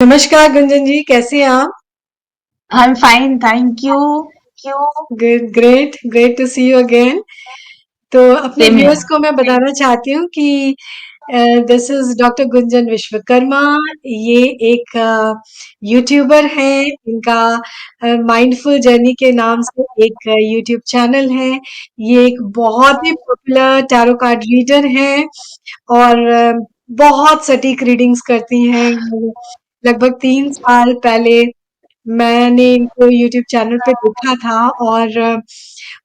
नमस्कार गुंजन जी, कैसे हैं आप? I am fine, thank you. Good, great great to see you again. तो अपने सेम व्यूअर्स हियर। को मैं बताना चाहती हूँ कि this is doctor Gunjan Vishwakarma. ये एक यूट्यूबर है। इनका माइंडफुल जर्नी के नाम से एक यूट्यूब चैनल है। ये एक बहुत ही पॉपुलर टैरो कार्ड रीडर है और बहुत सटीक रीडिंग्स करती हैं। लगभग 3 साल पहले मैंने इनको यूट्यूब चैनल पे देखा था और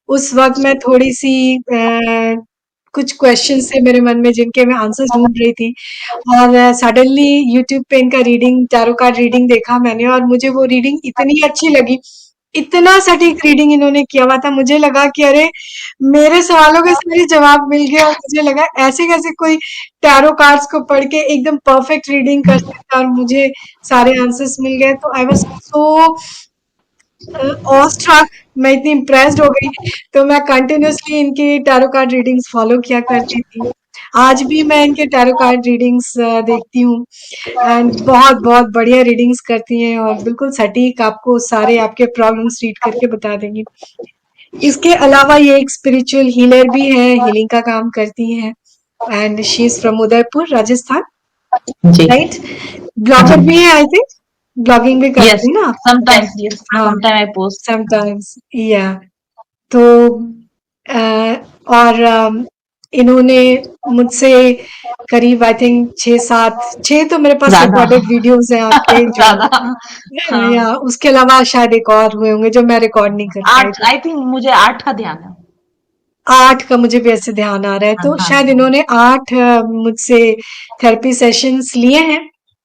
उस वक़्त मैं थोड़ी-सी कुछ क्वेश्चन्स थे मेरे मन में जिनके मैं आंसर्स ढूँढ रही थी और सडनली यूट्यूब पे इनका रीडिंग टैरो कार्ड रीडिंग देखा मैंने और मुझे वो रीडिंग इतनी अच्छी लगी। इतना सटीक रीडिंग इन्होंने किया हुआ था, मुझे लगा कि अरे! मेरे सवालों के सारे जवाब मिल गए और मुझे लगा ऐसे कैसे कोई टैरो कार्ड्स को पढ़ के एकदम परफेक्ट रीडिंग कर सकता है और मुझे सारे आंसर्स मिल गए। तो आई वाज़ सो ऑस्ट्रक। मैं इतनी इम्प्रेस्ड हो गई तो मैं कंटिन्यूअसली इनकी टैरो कार्ड रीडिंग्स फॉलो किया करती थी। आज भी मैं इनके टैरो कार्ड रीडिंग्स देखती हूँ एंड बहुत बहुत बढ़िया रीडिंग्स करती हैं और बिल्कुल सटीक आपको सारे आपके प्रॉब्लम्स रीड करके बता देंगी। इसके अलावा ये एक स्पिरिचुअल हीलर भी है, हीलिंग का काम करती हैं and she is from Udaipur Rajasthan, जी। राइट? ब्लॉगर भी है आई थिंक, ब्लॉगिंग भी यस, करती है ना? समटाइम्स, यस, हाँ, समटाइम आई पोस्ट। समटाइम्स या तो और इन्होंने मुझसे करीब आई थिंक 6 तो मेरे पास ज्यादा। रिकॉर्डेड वीडियोस हैं आपके जो ज्यादा। हाँ। या उसके अलावा शायद एक और हुए होंगे जो मैं रिकॉर्ड नहीं कर पाई 8, थी। आई थिंक मुझे 8 का ध्यान है। 8 का मुझे भी ऐसे ध्यान आ रहा है, हाँ, तो हाँ, शायद हाँ। इन्होंने 8 मुझसे थेरेपी सेशंस लिए हैं,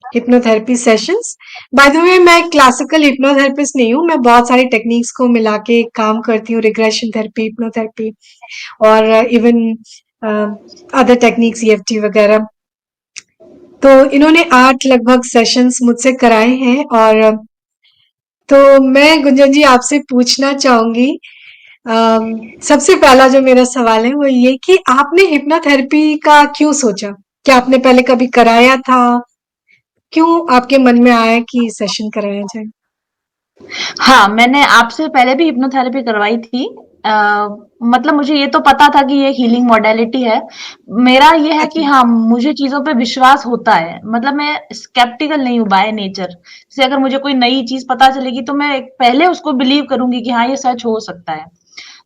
hypnotherapy sessions. By the way मैं क्लासिकल हिप्नोथेरेपिस्ट नहीं हूँ, मैं बहुत सारी टेक्निक्स को मिला के काम करती हूँ, रिग्रेशन थेरेपी, हिप्नोथेरेपी और इवन अदर टेक्निक्स ईएफटी वगैरह। तो इन्होंने 8 लगभग सेशंस मुझसे कराए हैं और तो मैं गुंजन जी आपसे पूछना चाहूंगी, सबसे पहला जो मेरा सवाल है वो ये कि आपने हिप्नोथेरेपी का क्यों सोचा? क्या आपने पहले कभी कराया था? क्यों आपके मन में आया कि सेशन कराया जाए? हाँ, मैंने आपसे पहले भी हिप्नोथेरेपी करवाई थी। मतलब मुझे ये तो पता था कि ये हीलिंग मॉडलिटी है। मेरा ये है कि अच्छा। हाँ, मुझे चीज़ों पे विश्वास होता है। मतलब मैं स्केप्टिकल नहीं हूँ बाय नेचर। जैसे अगर मुझे कोई नई चीज़ पता चलेगी तो मैं पहले उसको बिलीव करूँगी कि हाँ, ये सच हो सकता है।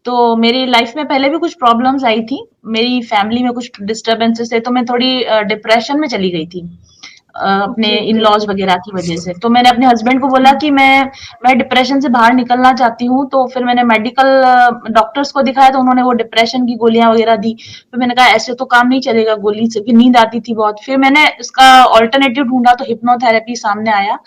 तो मेरी लाइफ में पहले भी कुछ प्रॉब्लम्स आई थी। मेरी फैमिली में कुछ डिस्टर्बेंसेस थे, तो मैं थोड़ी डिप्रेशन में चली गई थी। अपने ओके, इन ओके, लॉज ओके। वगैरह की वजह से। तो मैंने अपने हस्बैंड को बोला कि मैं डिप्रेशन से बाहर निकलना चाहती हूँ। तो फिर मैंने मेडिकल डॉक्टर्स को दिखाया, तो उन्होंने वो डिप्रेशन की गोलियां वगैरह दी। फिर मैंने कहा ऐसे तो काम नहीं चलेगा, गोली से फिर नींद आती थी बहुत। फिर मैंने इसका ऑल्टरनेटिव ढूंढा, तो हिप्नोथेरेपी सामने आया।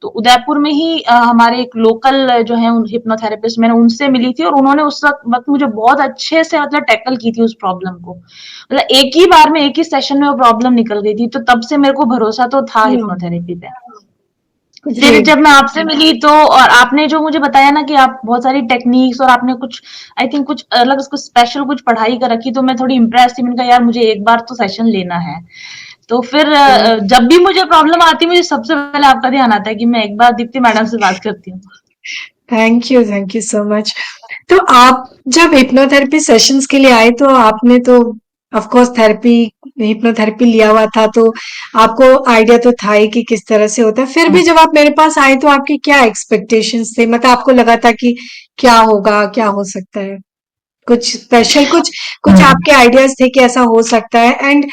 तो उदयपुर में ही हमारे एक लोकल जो है हिप्नोथेरेपिस्ट, मैंने उनसे मिली थी और उन्होंने उस वक्त मुझे बहुत अच्छे से मतलब टैकल की थी उस प्रॉब्लम को। मतलब एक ही बार में, एक ही सेशन में वो प्रॉब्लम निकल गई थी। तो तब से मेरे को भरोसा तो था हिप्नोथेरेपी पे। फिर ग्रेट। जब मैं आपसे मिली तो, और आपने जो मुझे बताया ना कि आप बहुत सारी टेक्निक्स और आपने कुछ, आई थिंक कुछ अलग उसको स्पेशल कुछ पढ़ाई कर रखी, तो मैं थोड़ी इम्प्रेस थी। मैंने कहा यार मुझे एक बार तो सेशन लेना है। तो फिर जब भी मुझे प्रॉब्लम आती है, मुझे सबसे पहले आपका ध्यान आता है कि मैं एक बार दीप्ति मैडम से बात करती हूँ। Thank you so much. तो आप जब हिप्नोथेरेपी सेशंस के लिए आए तो आपने तो ऑफ कोर्स थेरेपी हिप्नोथेरेपी लिया हुआ था तो आपको आइडिया तो था ही कि किस तरह से होता है। फिर भी जब आप मेरे पास आए तो आपकी क्या एक्सपेक्टेशंस थे? मतलब आपको लगा था कि क्या होगा, क्या हो सकता है? कुछ स्पेशल, कुछ कुछ आपके आइडियाज थे कि ऐसा हो सकता है एंड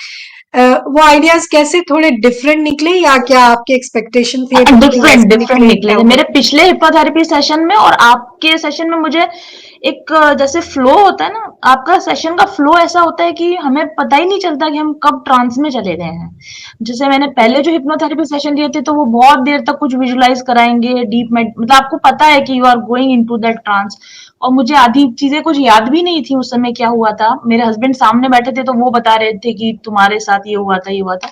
वो आइडियाज कैसे थोड़े डिफरेंट निकले या क्या आपके एक्सपेक्टेशन थे बिल्कुल डिफरेंट वैसे डिफरेंट निकले, निकले क्या थे हुआ? मेरे पिछले हिप्नोथेरेपी सेशन में और आपके सेशन में। मुझे एक जैसे फ्लो होता है ना, आपका सेशन का फ्लो ऐसा होता है कि हमें पता ही नहीं चलता कि हम कब ट्रांस में चले गए हैं। जैसे मैंने पहले जो हिप्नोथेरेपी सेशन लिए थे, तो वो बहुत देर तक कुछ विजुलाइज कराएंगे, डीप में, मतलब आपको पता है कि you are going into that trance. और मुझे आधी चीजें कुछ याद भी नहीं थी उस समय क्या हुआ था। मेरे हस्बैंड सामने बैठे थे, तो वो बता रहे थे कि तुम्हारे साथ ये हुआ था, ये हुआ था।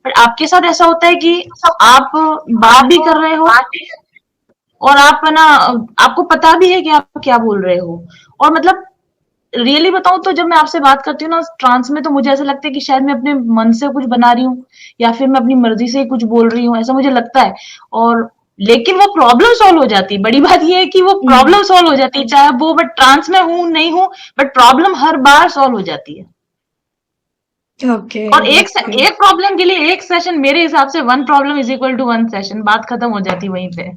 बट आपके साथ ऐसा होता है कि आप बात भी कर रहे हो और आप है ना, आपको पता भी है कि आप क्या बोल रहे हो। और मतलब रियली बताऊं तो जब मैं आपसे बात करती हूँ ना ट्रांस में, तो मुझे ऐसा लगता है कि शायद मैं अपने मन से कुछ बना रही हूँ या फिर मैं अपनी मर्जी से ही कुछ बोल रही हूँ, ऐसा मुझे लगता है। और लेकिन वो प्रॉब्लम सॉल्व हो जाती है। बड़ी बात ये है कि वो हुँ, प्रॉब्लम सॉल्व हो जाती है, चाहे वो मैं ट्रांस में हूँ नहीं हूँ, but problem her bar solve हो जाती है। ओके, और दैट्स गुड। एक प्रॉब्लम के लिए एक सेशन, मेरे हिसाब से one problem is equal to one session, बात खत्म हो जाती वहीं पे।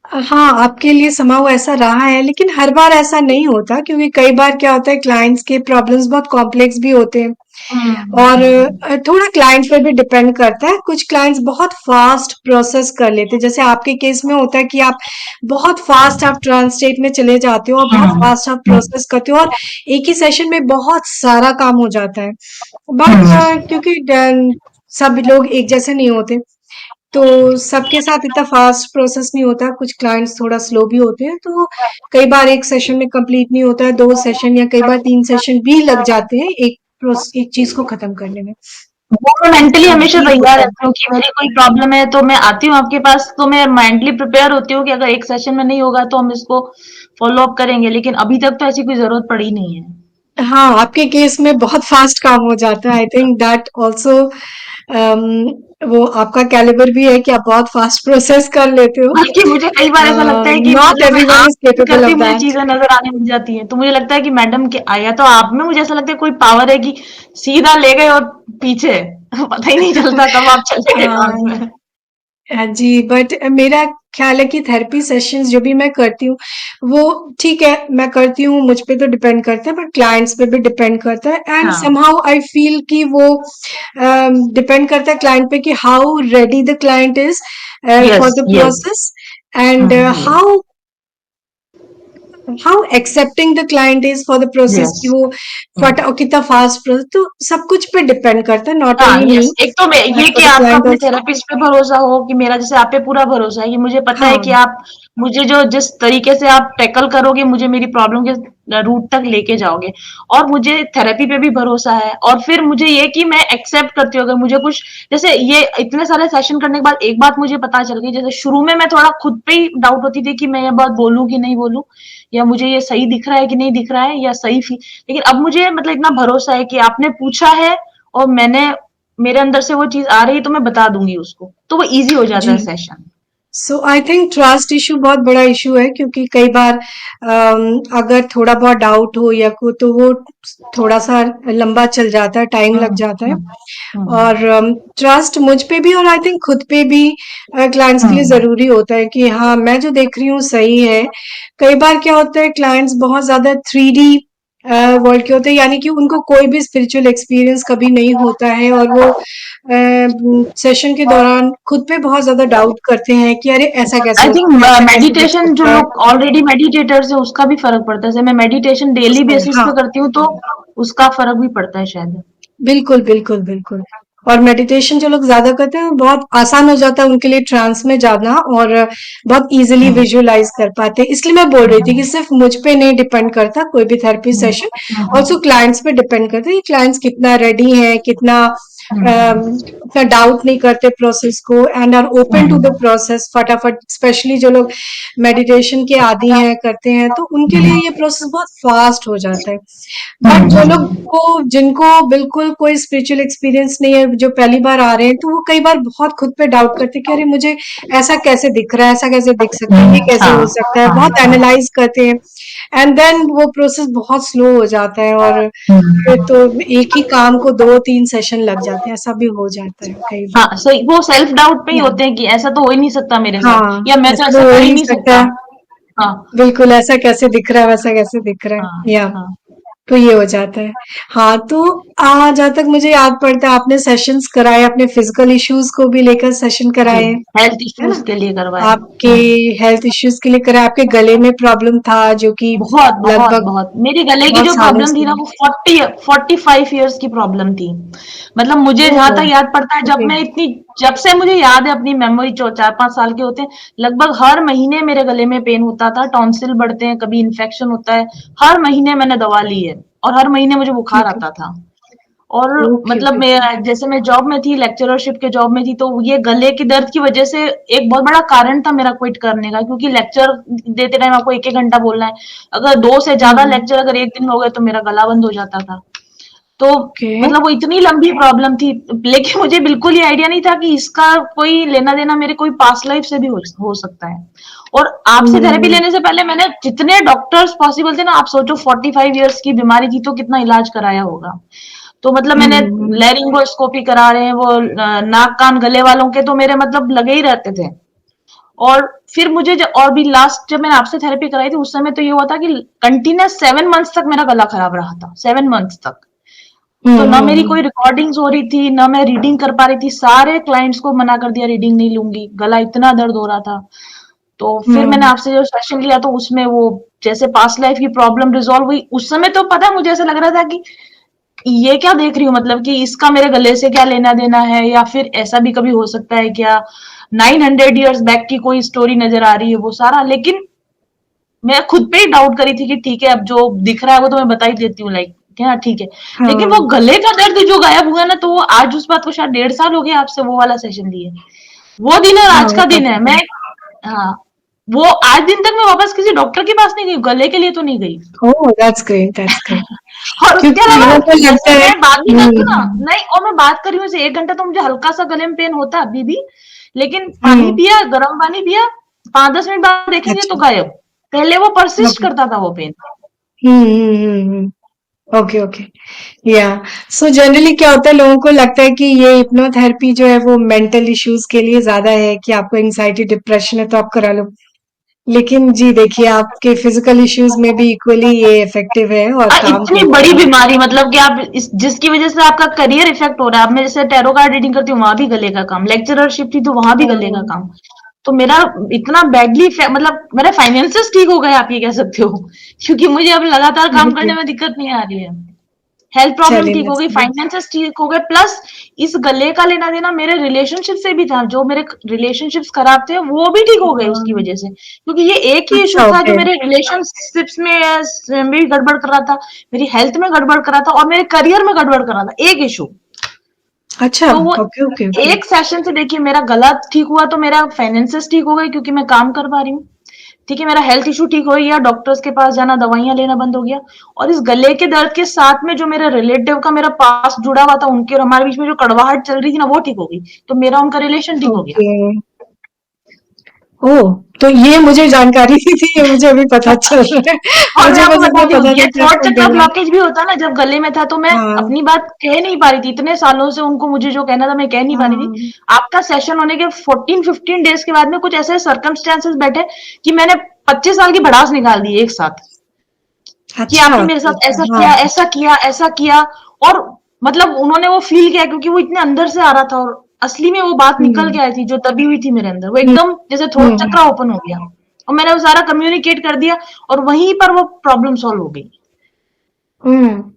हाँ, आपके लिए समहाउ ऐसा रहा है, लेकिन हर बार ऐसा नहीं होता क्योंकि कई बार क्या होता है क्लाइंट्स के प्रॉब्लम्स बहुत कॉम्प्लेक्स भी होते हैं और थोड़ा क्लाइंट पे भी डिपेंड करता है। कुछ क्लाइंट्स बहुत फास्ट प्रोसेस कर लेते हैं, जैसे आपके केस में होता है कि आप बहुत फास्ट आप ट्रांस स्टेट में चले जाते हो और बहुत फास्ट आप प्रोसेस करते हो और एक ही सेशन में बहुत सारा काम हो जाता है। बट क्योंकि सब लोग एक जैसे नहीं होते तो सबके साथ इतना फास्ट प्रोसेस नहीं होता, कुछ क्लाइंट्स थोड़ा स्लो भी होते हैं, तो कई बार एक सेशन में कंप्लीट नहीं होता है, 2 सेशन या कई बार 3 सेशन भी लग जाते हैं एक चीज़ को खत्म करने में। वो मैं मेंटली ऐसा हमेशा भी तैयार होता है। रहती हूँ कि मेरी कोई प्रॉब्लम है तो मैं आती हूँ आपके पास, तो मैं मेंटली प्रिपेयर होती हूँ कि अगर एक सेशन में नहीं होगा तो हम इसको फॉलो अप करेंगे, लेकिन अभी तक तो ऐसी कोई जरूरत पड़ी नहीं है। हाँ, आपके केस में बहुत फास्ट काम हो जाता है। आई थिंक दैट ऑल्सो वो आपका कैलिबर भी है कि आप बहुत फास्ट प्रोसेस कर लेते हो। बल्कि मुझे कई बार ऐसा लगता है कि नॉट मतलब मैं एवरीवन आँख इज बंद केपेबल करते ऑफ ही मुझे दैट। चीज़ें नज़र आने लग जाती हैं। तो मुझे लगता है कि मैडम के या तो आप में मुझे ऐसा लगता है कोई पावर है कि सीधा ले गए और पीछे पता ही नहीं चलता कब आप चले गए ट्रांस हाँ, में। हाँ जी, बट मेरा ख्याल है कि थेरेपी सेशंस जो भी मैं करती हूँ वो ठीक है, मैं करती हूँ, मुझ पे तो डिपेंड करता है, बट क्लाइंट्स पे भी डिपेंड करता है एंड हाँ, समहाउ आई फील कि वो डिपेंड करता है क्लाइंट पे कि how ready the client is for yes, the yes. Process and hmm, how accepting the client is for the process yes. कि वो हुँ। फटा कितना फास्ट प्रोसेस, तो सब कुछ पे डिपेंड करता है, नॉट हाँ, ओनली मी यस। एक तो मैं ये फॉर कि द आपका क्लाइंट अपने ऑल्सो। थेरेपिस्ट पे भरोसा हो, कि मेरा जैसे आप पे पूरा भरोसा है कि मुझे पता है कि हाँ, आप मुझे जो जिस तरीके से आप टैकल करोगे, मुझे मेरी प्रॉब्लम के रूट तक लेके जाओगे। और मुझे थेरेपी पे भी भरोसा है, और फिर मुझे ये कि मैं एक्सेप्ट करती हूँ अगर मुझे कुछ, जैसे ये इतने सारे सेशन करने के बाद एक बात मुझे पता चल गई, जैसे शुरू में मैं थोड़ा खुद पे ही डाउट होती थी कि मैं ये बात बोलूँ कि नहीं बोलूँ, या मुझे ये सही दिख रहा है कि नहीं दिख रहा है, या सही फी लेकिन अब मुझे मतलब इतना भरोसा है कि आपने पूछा है और मेरे अंदर से वो चीज़ आ रही है तो मैं बता दूँगी उसको। तो वो ईज़ी हो जाता है जी। Session. So I think trust issue बहुत बड़ा इशू है क्योंकि कई बार अगर थोड़ा बहुत डाउट हो या को तो वो थोड़ा सा लंबा चल जाता है, टाइम लग हुँ, जाता है हुँ, हुँ, और ट्रस्ट मुझ पे भी और आई थिंक खुद पे भी क्लाइंट्स के लिए हुँ। जरूरी होता है कि हाँ मैं जो देख रही हूँ सही है। कई बार क्या होता है क्लाइंट्स बहुत ज्यादा 3D वर्ल्ड के होते हैं, यानी कि उनको कोई भी स्पिरिचुअल एक्सपीरियंस कभी नहीं होता है और वो सेशन के दौरान खुद पे बहुत ज़्यादा डाउट करते हैं कि अरे ऐसा कैसे आई हो थिंक सकता है, ऐसा कैसे दिख मेडिटेशन जो सकता है? लोग ऑलरेडी मेडिटेटर्स हैं उसका भी फ़र्क पड़ता है। जैसे मैं मेडिटेशन डेली उसमें बेसिस हाँ, पे करती हूँ तो उसका फ़र्क भी पड़ता है शायद। बिल्कुल, बिल्कुल, बिल्कुल। और मेडिटेशन जो लोग ज़्यादा करते हैं, बहुत आसान हो जाता है उनके लिए ट्रांस में जाना और बहुत ईज़िली हुँ, विजुअलाइज़ कर पाते हैं। इसलिए मैं बोल रही थी कि सिर्फ़ मुझ पे नहीं डिपेंड करता कोई भी थेरेपी हुँ, सेशन, ऑल्सो हुँ, क्लाइंट्स पे डिपेंड करता है कि क्लाइंट्स कितना रेडी हैं, कितना डाउट नहीं करते प्रोसेस को and are open to the हुँ, प्रोसेस फटाफट, स्पेशली जो लोग मेडिटेशन के आदी हैं, करते हैं, तो उनके लिए ये प्रोसेस बहुत फास्ट हो जाता है। बट जो लोग हुँ। को जिनको बिल्कुल कोई स्पिरिचुअल एक्सपीरियंस नहीं है, जो पहली बार आ रहे हैं, तो वो कई बार बहुत खुद पे डाउट करते हैं कि अरे मुझे ऐसा कैसे दिख रहा है, ऐसा कैसे दिख सकता है, ये कैसे हो हाँ, सकता है, हाँ, बहुत एनालाइज करते हैं एंड देन वो प्रोसेस बहुत स्लो हो जाता है और फिर हुँ। तो एक ही काम को 2-3 सेशन लग जाते हैं, ऐसा भी हो जाता है कई बार। हाँ, सही, वो सेल्फ डाउट पे ही या होते हैं कि ऐसा तो हो ही नहीं सकता मेरे साथ, हाँ, या मैं तो ऐसा ऐसा तो हो कर ही ही नहीं नहीं सकता सकता। है, हाँ, बिल्कुल ऐसा कैसे दिख रहा है, वैसा कैसे दिख रहा हाँ, है, या हाँ। तो ये हो जाता है। हाँ, तो जहाँ तक मुझे याद पड़ता है आपने सेशंस कराए, अपने फिजिकल इश्यूज को भी लेकर सेशन जी, कराए, हेल्थ है इश्यूज़ ना? के लिए करवाए। आपके हेल्थ इश्यूज के लिए कराए, आपके गले में प्रॉब्लम था जो कि बहुत, बहुत, लगभग बहुत। मेरी गले की बहुत जो सालों प्रॉब्लम थी से। ना वो 45 इयर्स की प्रॉब्लम थी। मतलब मुझे जहाँ ओह! तक याद पड़ता है, ओके, जब से मुझे याद है अपनी मेमोरी, जो 4-5 साल के होते हैं, लगभग हर महीने मेरे गले में पेन होता था, टॉन्सिल बढ़ते हैं, कभी इन्फेक्शन होता है। हर महीने मैंने दवा ली है और हर महीने मुझे बुखार ओके। आता था। और ओके, मतलब ओके, ओके। मैं जैसे मैं जॉब में थी, लेक्चररशिप के जॉब में थी, तो ये गले के दर्द की वजह से एक बहुत बड़ा कारण था मेरा क्विट करने का, क्योंकि लेक्चर देते टाइम आपको एक एक घंटा बोलना है। अगर दो से ज्यादा हुँ, लेक्चर अगर एक दिन में हो गए तो मेरा गला बंद हो जाता था। तो ओके। मतलब वो इतनी लंबी प्रॉब्लम थी, लेकिन मुझे बिल्कुल ही आइडिया नहीं था कि इसका कोई लेना देना मेरे कोई पास्ट लाइफ से भी हो सकता है। और आपसे थेरेपी हुँ, लेने से पहले मैंने जितने डॉक्टर्स पॉसिबल थे ना, आप सोचो 45 इयर्स की बीमारी थी तो कितना इलाज कराया होगा। तो मतलब मैंने हुँ, लैरिंगोस्कोपी करा रहे हैं, वो नाक कान गले वालों के तो मेरे मतलब लगे ही रहते थे। और फिर मुझे और भी लास्ट जब मैंने आपसे थेरेपी कराई थी उस समय तो ये हुआ था कि कंटिन्यूस 7 मंथ्स तक मेरा गला खराब रहा था, 7 मंथ्स तक। हुँ, तो ना हुँ, मेरी हुँ, कोई रिकॉर्डिंग्स हो रही थी, ना मैं रीडिंग कर पा रही थी, सारे क्लाइंट्स को मना कर दिया, रीडिंग नहीं लूंगी, गला इतना दर्द हो रहा था। तो फिर मैंने हुँ, आपसे जो सेशन लिया तो उसमें वो जैसे पास्ट लाइफ की प्रॉब्लम रिजॉल्व हुई, उस समय तो पता है मुझे ऐसा लग रहा था कि ये क्या देख रही हूँ, मतलब कि इसका मेरे गले से क्या लेना देना है, या फिर ऐसा भी कभी हो सकता है क्या, 900 ईयर्स बैक की कोई स्टोरी नजर आ रही है वो सारा। लेकिन मैं खुद पे ही डाउट करी थी कि ठीक है, अब जो दिख रहा है वो तो मैं बता ही देती हूँ, लाइक हाँ ठीक है। लेकिन वो हाँ, गले का दर्द जो गायब हुआ ना, तो वो आज उस बात को शायद 1.5 साल हो गया आपसे वो वाला सेशन लिए। वो दिन और हाँ, आज का दिन है। ओके। मैं हाँ, वो आज दिन तक मैं वापस किसी डॉक्टर के पास नहीं गई, गले के लिए तो नहीं गई। ओह! That's great. और उसके क्योंकि अलावा लोगों को लगता जैसे है। मैं बात भी करती हूँ ना, हुँ, नहीं, और मैं बात कर रही हूँ, 1 घंटा तो मुझे हल्का सा गले में पेन होता है अभी भी, लेकिन पानी हुँ, पिया, गर्म पानी पिया, 5-10 मिनट बाद देखेंगे तो अच्छा, गायब। पहले वो परसिस्ट ओके। करता था वो pen. Hmm, hmm, hmm, hmm. Okay, okay. या सो जनरली क्या होता है, लोगों को लगता है कि ये हिप्नोथेरेपी जो है वो मेंटल इश्यूज के लिए ज्यादा है, कि आपको एंजाइटी डिप्रेशन है तो आप करा लो। लेकिन जी देखिए, आपके फिजिकल इश्यूज में भी इक्वली ये इफेक्टिव है और काम इतनी करता बड़ी है। बीमारी, मतलब कि आप जिसकी वजह से आपका करियर इफेक्ट हो रहा है। अब मैं जैसे टैरो कार्ड रीडिंग करती हूँ, वहां भी गले का काम, लेक्चररशिप थी तो वहां भी गले का हम्म, काम। तो मेरा इतना बैडली, मतलब मेरे फाइनेंसेस ठीक हो गए, आप ये कह सकते हो, क्योंकि मुझे अब लगातार काम करने चलिए, में दिक्कत नहीं आ रही है। हेल्थ प्रॉब्लम चलिए ठीक हो that's गई, good। फाइनेंसेस ठीक हो गए, प्लस इस गले का लेना देना मेरे रिलेशनशिप से भी था। जो मेरे रिलेशनशिप्स खराब थे वो भी ठीक हो गए उसकी हाँ, वजह से, क्योंकि ये एक ही इशू अच्छा, था जो ओके। मेरे रिलेशनशिप्स में भी गड़बड़ कर रहा था, मेरी हेल्थ में गड़बड़ कर रहा था, और मेरे करियर में गड़बड़ कर रहा था, एक इशू। अच्छा, तो वो ओके, ओके, ओके। एक सेशन से देखिए मेरा गला ठीक हुआ, तो मेरा फाइनेंसेस ठीक हो गए क्योंकि मैं काम कर पा रही हूँ। ठीक है, मेरा हेल्थ इशू ठीक हो गया, डॉक्टर्स के पास जाना, दवाइयां लेना बंद हो गया। और इस गले के दर्द के साथ में जो मेरा रिलेटिव का मेरा पास जुड़ा हुआ था, उनके और हमारे बीच में जो कड़वाहट चल रही थी ना, वो ठीक हो गई। तो मेरा उनका रिलेशन ठीक हो गया। ओके। ओह, तो ये मुझे जानकारी नहीं थी, ये मुझे अभी पता चल रहा है। और मैं मुझे आपको बस इतना बताती हूँ, पता था ये कि थ्रोट आपको चक्र गला। ब्लॉकेज भी होता है ना जब गले में था, तो मैं हाँ, अपनी बात कह नहीं पा रही थी, इतने सालों से उनको मुझे जो कहना था मैं कह नहीं पा रही थी। हाँ, आपका सेशन होने के 14-15 डेज के बाद में कुछ ऐसे सर्कमस्टेंसेस बैठे कि मैंने 25 साल की भड़ास निकाल दी एक साथ, कि अच्छा, आपने मेरे अच्छा, साथ अच्छा, ऐसा हाँ। किया, ऐसा किया, ऐसा किया। और मतलब उन्होंने वो फील किया, क्योंकि वो इतने अंदर से आ रहा था, और असली में वो बात निकल हुँ, के आई थी जो दबी हुई थी मेरे अंदर, वो हुँ, एकदम जैसे थ्रोट हुँ, चक्र ओपन हो गया। और मैंने वो सारा कम्युनिकेट कर दिया, और वहीं पर वो प्रॉब्लम सॉल्व हो गई। Hmm.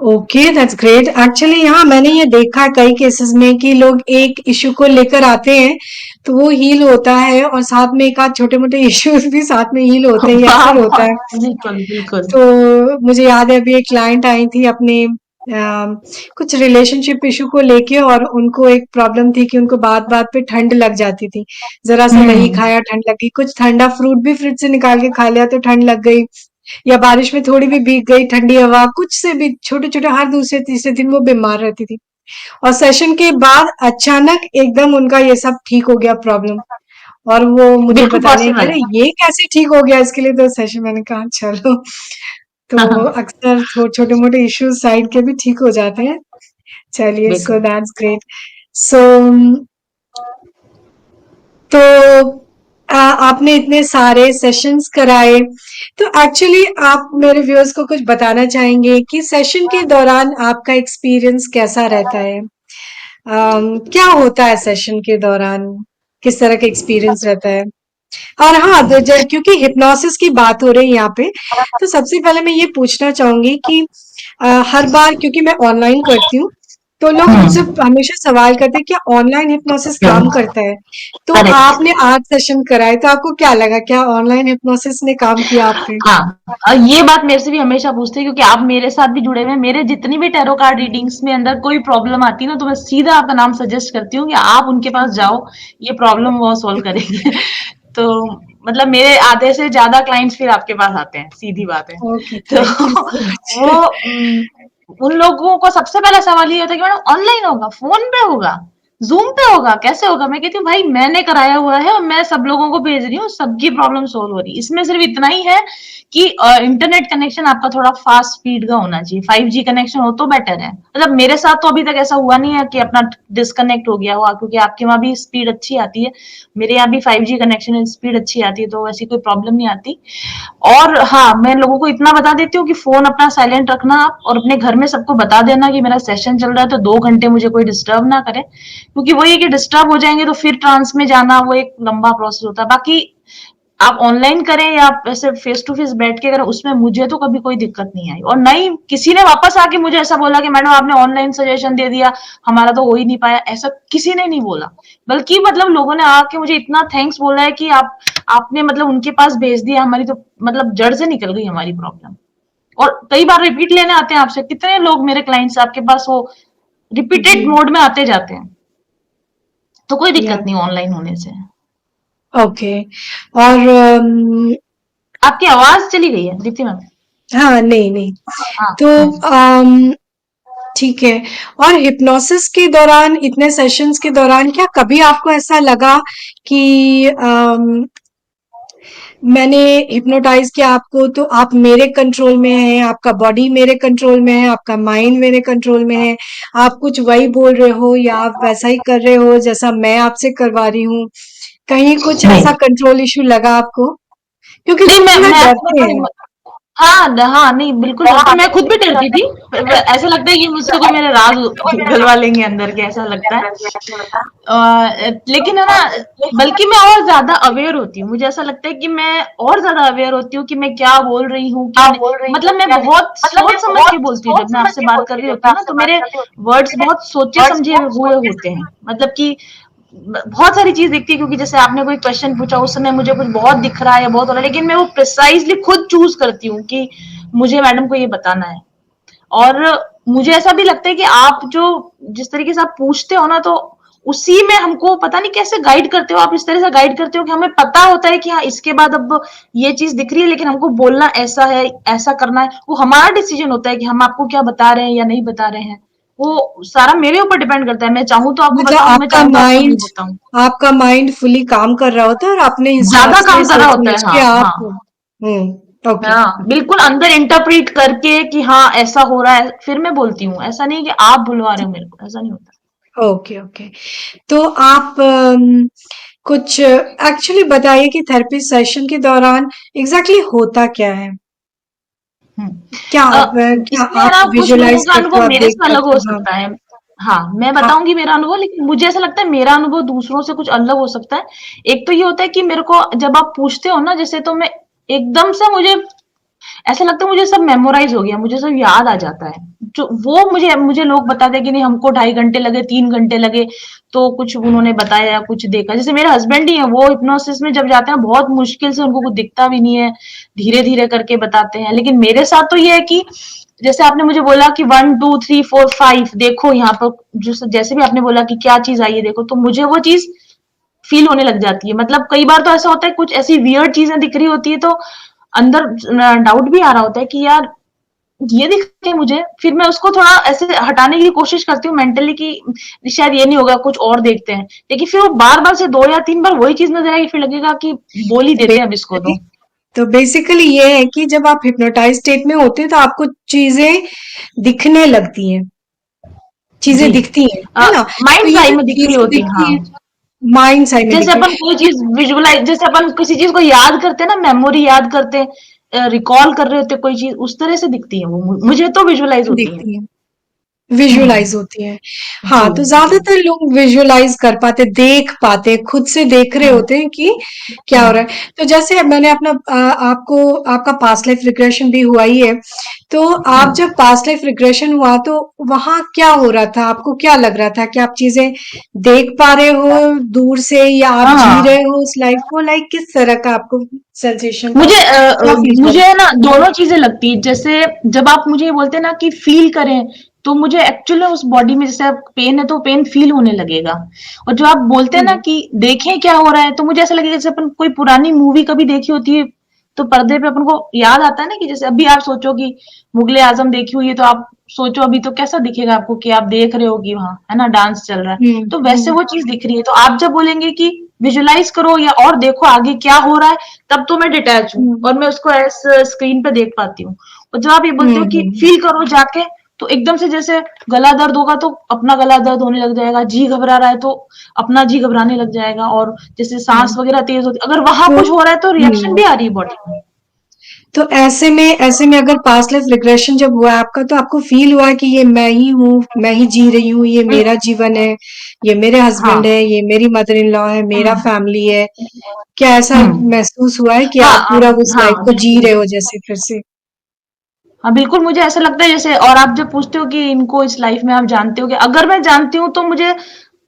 Okay, that's great. Actually हाँ, मैंने ये देखा है कई केसेस में कि लोग एक इश्यू को लेकर आते हैं, तो वो हील होता है और साथ में एक आध छोटे-मोटे इश्यूज भी साथ में हील होते हैं, ये वाह अक्सर होता वाह, है। बिल्कुल बिल्कुल। तो मुझे याद है, अभी एक क्लाइंट आई थी अपने कुछ रिलेशनशिप इशू को लेके, और उनको एक प्रॉब्लम थी कि उनको बात-बात पे ठंड लग जाती थी। ज़रा सा नहीं हम्म। खाया ठंड लग गई, कुछ ठंडा फ्रूट भी फ्रिज से निकाल के खा लिया तो ठंड लग गई, या बारिश में थोड़ी भी भीग गई, ठंडी हवा, कुछ से भी छोटे-छोटे, हर दूसरे तीसरे दिन वो बीमार रहती थी। और सेशन के बाद अचानक एकदम उनका ये सब ठीक हो गया प्रॉब्लम, और वो मुझे बिल्कुल बताने कह पॉसिबल रहे है। ये कैसे ठीक हो गया, इसके लिए तो सेशन, मैंने कहा चलो। तो अक्सर छोटे मोटे इश्यूज साइड के भी ठीक हो जाते हैं। चलिए, सो बिल्कुल। That's great. सो तो आपने इतने सारे सेशंस कराए, तो एक्चुअली आप मेरे व्यूअर्स को कुछ बताना चाहेंगे कि सेशन के दौरान आपका एक्सपीरियंस कैसा रहता है? क्या होता है सेशन के दौरान? किस तरह का एक्सपीरियंस रहता है? और हाँ, क्योंकि हिप्नोसिस की बात हो रही है यहाँ पे, तो सबसे पहले मैं ये पूछना चाहूंगी कि हर बार, क्योंकि मैं ऑनलाइन करती हूँ, तो लोग मुझसे हम्म। हमेशा सवाल करते हैं क्या ऑनलाइन हिप्नोसिस काम करता है? तो करेक्ट। आपने आज सेशन कराए तो आपको क्या लगा, क्या ऑनलाइन हिप्नोसिस ने काम किया आप पे? हाँ, ये बात मेरे से भी हमेशा पूछते हैं क्योंकि आप मेरे साथ भी जुड़े हुए हैं। मेरे जितनी भी टैरो कार्ड रीडिंग्स में अंदर कोई प्रॉब्लम आती है ना, तो मैं सीधा आपका नाम सजेस्ट करती हूँ कि आप उनके पास जाओ, ये प्रॉब्लम वो सॉल्व करेंगे। तो मतलब मेरे आधे से ज्यादा क्लाइंट्स फिर आपके पास आते हैं, सीधी बात है। ओके, तो थैंक यू सो मच। वो उन लोगों को सबसे पहला सवाल ये होता है कि मैडम ऑनलाइन होगा, फोन पे होगा, जूम पे होगा, कैसे होगा? मैं कहती हूँ भाई मैंने कराया हुआ है और मैं सब लोगों को भेज रही हूँ, सबकी प्रॉब्लम सोल्व हो रही है। इसमें सिर्फ इतना ही है कि इंटरनेट कनेक्शन आपका थोड़ा फास्ट स्पीड का होना चाहिए। 5G कनेक्शन हो तो बेटर है। मतलब मेरे साथ तो अभी तक ऐसा हुआ नहीं है कि अपना डिस्कनेक्ट हो गया हो, क्योंकि आपके वहां भी स्पीड अच्छी आती है, मेरे यहाँ भी 5G कनेक्शन स्पीड अच्छी आती है, तो ऐसी कोई प्रॉब्लम नहीं आती। और हाँ, मैं लोगों को इतना बता देती हूँ कि फोन अपना साइलेंट रखना आप, और अपने घर में सबको बता देना कि मेरा सेशन चल रहा है, तो 2 घंटे मुझे कोई डिस्टर्ब ना करे, क्योंकि वही है कि डिस्टर्ब हो जाएंगे तो फिर ट्रांस में जाना वो एक लंबा प्रोसेस होता है। बाकी आप ऑनलाइन करें या आप ऐसे फेस टू फेस बैठ के करें, उसमें मुझे तो कभी कोई दिक्कत नहीं आई, और ना ही किसी ने वापस आके मुझे ऐसा बोला कि मैडम आपने ऑनलाइन सजेशन दे दिया, हमारा तो हो ही नहीं पाया। ऐसा किसी ने नहीं बोला, बल्कि मतलब लोगों ने आके मुझे इतना थैंक्स बोला है कि आपने मतलब उनके पास भेज दिया, हमारी तो मतलब जड़ से निकल गई हमारी प्रॉब्लम। और कई बार रिपीट लेने आते हैं आपसे, कितने लोग मेरे क्लाइंट्स आपके पास वो जी, रिपीटेड मोड में आते जाते हैं, तो कोई या दिक्कत नहीं ऑनलाइन होने से। ओके। और आपकी आवाज चली गई है दीप्ति मैम। हाँ, नहीं, नहीं। हाँ। तो हाँ। ठीक है। और हिप्नोसिस के दौरान, इतने सेशंस के दौरान क्या कभी आपको ऐसा लगा कि मैंने हिप्नोटाइज किया आपको तो आप मेरे कंट्रोल में हैं, आपका बॉडी मेरे कंट्रोल में है, आपका माइंड मेरे कंट्रोल में है, आप कुछ वही बोल रहे हो या आप वैसा ही कर रहे हो जैसा मैं आपसे करवा रही हूँ? कहीं कुछ नहीं ऐसा कंट्रोल इश्यू लगा आपको? क्योंकि नहीं, लोग मैं थोड़ा मैं आपको डरते हैं। बताऊँ। हाँ, हाँ, नहीं बिल्कुल डरती, मैं खुद भी डरती थी। ऐसा लगता है कि मुझसे कोई मेरे राज उगलवा लेंगे अंदर के, ऐसा लगता है। लेकिन है ना, बल्कि मैं और ज्यादा अवेयर होती हूँ। मुझे ऐसा लगता है कि मैं और ज्यादा अवेयर होती हूँ कि मैं क्या बोल रही हूँ, क्या नहीं। मतलब मैं बहुत सोच समझ के बोलती हूँ। जब मैं आपसे बात कर रही होती हूँ ना, तो मेरे वर्ड्स बहुत सोचे समझे हुए होते हैं। मतलब कि बहुत सारी चीज दिखती है, क्योंकि जैसे आपने कोई क्वेश्चन पूछा, उस समय मुझे कुछ बहुत दिख रहा है या बहुत हो रहा है, लेकिन मैं वो प्रिसाइजली खुद चूज करती हूँ कि मुझे मैडम को ये बताना है। और मुझे ऐसा भी लगता है कि आप जो जिस तरीके से आप पूछते हो ना, तो उसी में हमको पता नहीं कैसे गाइड करते हो आप। इस तरह से गाइड करते हो कि हमें पता होता है कि हाँ इसके बाद अब ये चीज दिख रही है, लेकिन हमको बोलना ऐसा है, ऐसा करना है। वो हमारा डिसीजन होता है कि हम आपको क्या बता रहे हैं या नहीं बता रहे हैं। वो सारा मेरे ऊपर डिपेंड करता है। मैं चाहूँ तो आपको मतलब बताऊं, मैं चाहूँ तो आपको नहीं बताऊं। आपका माइंड फुली काम कर रहा होता है और अपने हिसाब ज्यादा से काम कर रहा सोच होता समझ है। के हाँ। आप हाँ। ओके, हाँ, बिल्कुल अंदर इंटरप्रीट करके कि हाँ ऐसा हो रहा है, फिर मैं बोलती हूँ। ऐसा नहीं कि आप बुलवा रहे हो मेरे को, ऐसा नहीं होता। Okay, okay. तो आप कुछ एक्चुअली बताइए कि थेरेपी सेशन के दौरान एग्जैक्टली होता क्या है? क्या इसमें है आप ना, कुछ लोगों विजुलाइज का करते हो, अनुभव आप मेरे देख से अलग पाते हो हो? हाँ, सकता है। हाँ, मैं हाँ, बताऊंगी मेरा अनुभव, लेकिन मुझे ऐसा लगता है मेरा अनुभव दूसरों से कुछ अलग हो सकता है। एक तो ये होता है कि मेरे को जब आप पूछते हो ना, जैसे तो मैं एकदम से मुझे ऐसा लगता है मुझे सब मेमोराइज हो गया, मुझे सब याद आ जाता है। जो वो मुझे मुझे लोग बताते हैं कि नहीं हमको 2.5 घंटे लगे, 3 घंटे लगे, तो कुछ उन्होंने बताया, कुछ देखा। जैसे मेरे हस्बैंड ही है, वो हिप्नोसिस में जब जाते हैं बहुत मुश्किल से, उनको कुछ दिखता भी नहीं है, धीरे धीरे करके बताते हैं। लेकिन मेरे साथ तो ये है कि जैसे आपने मुझे बोला कि 1 2 3 4 5 देखो यहाँ पर, जो जैसे भी आपने बोला कि क्या चीज आई है देखो, तो मुझे वो चीज फील होने लग जाती है। मतलब कई बार तो ऐसा होता है कुछ ऐसी वियर्ड चीजें दिख रही होती है, तो अंदर डाउट भी आ रहा होता है कि यार ये दिख रहा है मुझे, फिर मैं उसको थोड़ा ऐसे हटाने की कोशिश करती हूँ मेंटली कि शायद ये नहीं होगा, कुछ और देखते हैं। लेकिन फिर वो बार बार से 2 या 3 बार वही चीज नजर आएगी, फिर लगेगा कि बोल ही देते हैं अब इसको बेसिकली तो। तो बेसिकली ये है कि जब आप हिप्नोटाइज स्टेट में होते हैं तो आपको चीजें दिखने लगती हैं, चीजें जी। दिखती हैं, है ना? तो माइंड ये आई जो में दिख रही चीजें होती है। दिखती हैं, हाँ, माइंड साइड में जैसे दिखती अपन है। कोई चीज विजुअलाइज, जैसे अपन किसी चीज को याद करते हैं ना, मेमोरी याद करते हैं, रिकॉल कर रहे होते हैं कोई चीज, उस तरह से दिखती है वो, मुझे तो विजुअलाइज होती है। दिखती है। विजुअलाइज होती हैं। हाँ, जी, तो जी। ज्यादातर लोग विजुअलाइज कर पाते, देख पाते, खुद से देख रहे हुँ, होते हैं कि क्या हो हुँ, रहा है। तो जैसे मैंने अपना आपको आपका पास्ट लाइफ रिग्रेशन भी हुआ ही है, तो हुँ। आप जब पास्ट लाइफ रिग्रेशन हुआ तो वहां क्या हो रहा था, आपको क्या लग रहा था कि आप चीजें देख पा रहे हो दूर से, या आप जी हाँ, रहे हो उस लाइफ को, लाइक किस तरह का आपको सेंसेशन था, मुझे क्या फील कर मुझे रहे है थे? ना दोनों चीज़ें लगती हैं। जैसे जब आप मुझे ये बोलते हैं ना कि फ़ील करें, तो मुझे एक्चुअल में उस बॉडी में जैसे पेन है तो पेन फ़ील होने लगेगा। और जो आप बोलते हैं ना हम्म। कि देखें क्या हो रहा है, तो मुझे ऐसा लगेगा जैसे अपन कोई पुरानी मूवी कभी देखी होती है, तो पर्दे पे अपन को याद आता है ना कि जैसे अभी आप सोचो कि मुगले आज़म देखी हुई है, तो आप सोचो अभी तो कैसा दिखेगा आपको कि आप देख रहे हो कि वहाँ, है ना, डांस चल रहा है। हम्म। तो वैसे हम्म। वो चीज़ दिख रही है। तो आप जब बोलेंगे कि विजुअलाइज़ करो या और देखो आगे क्या हो रहा है, तब तो मैं डिटैच हूँ हम्म। और मैं उसको एस स्क्रीन पे देख पाती हूँ। और जब आप ये बोलते हो कि हम्म। फील करो जाके, तो एकदम से जैसे गला दर्द होगा तो अपना गला दर्द होने लग जाएगा, जी घबरा रहा है तो अपना जी घबराने लग जाएगा, और जैसे सांस हम्म। वगैरह तेज होती, अगर वहां तो कुछ हो रहा है तो रिएक्शन हम्म, भी आ रही है बॉडी में। तो ऐसे में अगर पास्ट लाइफ रिग्रेशन जब हुआ है आपका, तो आपको फील हुआ है कि ये मैं ही हूँ, मैं ही जी रही हूँ, ये हम्म, मेरा जीवन है, ये मेरे हस्बैंड हाँ। है, ये मेरी मदर इन लॉ है, मेरा हम्म, फैमिली है? क्या ऐसा हम्म, महसूस हुआ है कि हाँ, आप पूरा उस लाइफ हाँ को जी बिल्कुल। रहे हो जैसे फिर से? हाँ बिल्कुल, मुझे ऐसा लगता है जैसे, और आप जब पूछते हो कि इनको इस लाइफ में आप जानते हो, कि अगर मैं जानती हूँ तो मुझे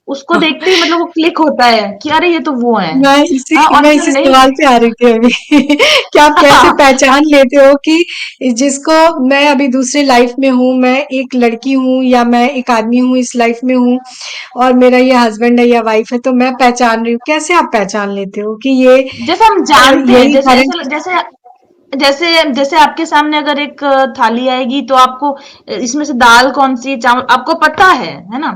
उसको देखते ही मतलब वो क्लिक होता है कि अरे ये तो वो है। हाँ, और मैं जब इसी नहीं सवाल पे आ रही थी अभी कि आप कैसे पहचान लेते हो कि जिसको मैं अभी दूसरे लाइफ में हूँ, मैं एक लड़की हूँ या मैं एक आदमी हूँ इस लाइफ में हूँ, और मेरा ये हस्बैंड है या वाइफ है, तो मैं पहचान रही हूँ। कैसे आप पहचान लेते हो कि ये जैसे हम जानते हैं, यही जैसे कारण? ऐसा जैसे जैसे जैसे आपके सामने अगर एक थाली आएगी तो आपको इसमें से दाल कौन सी चावल आपको पता है ना,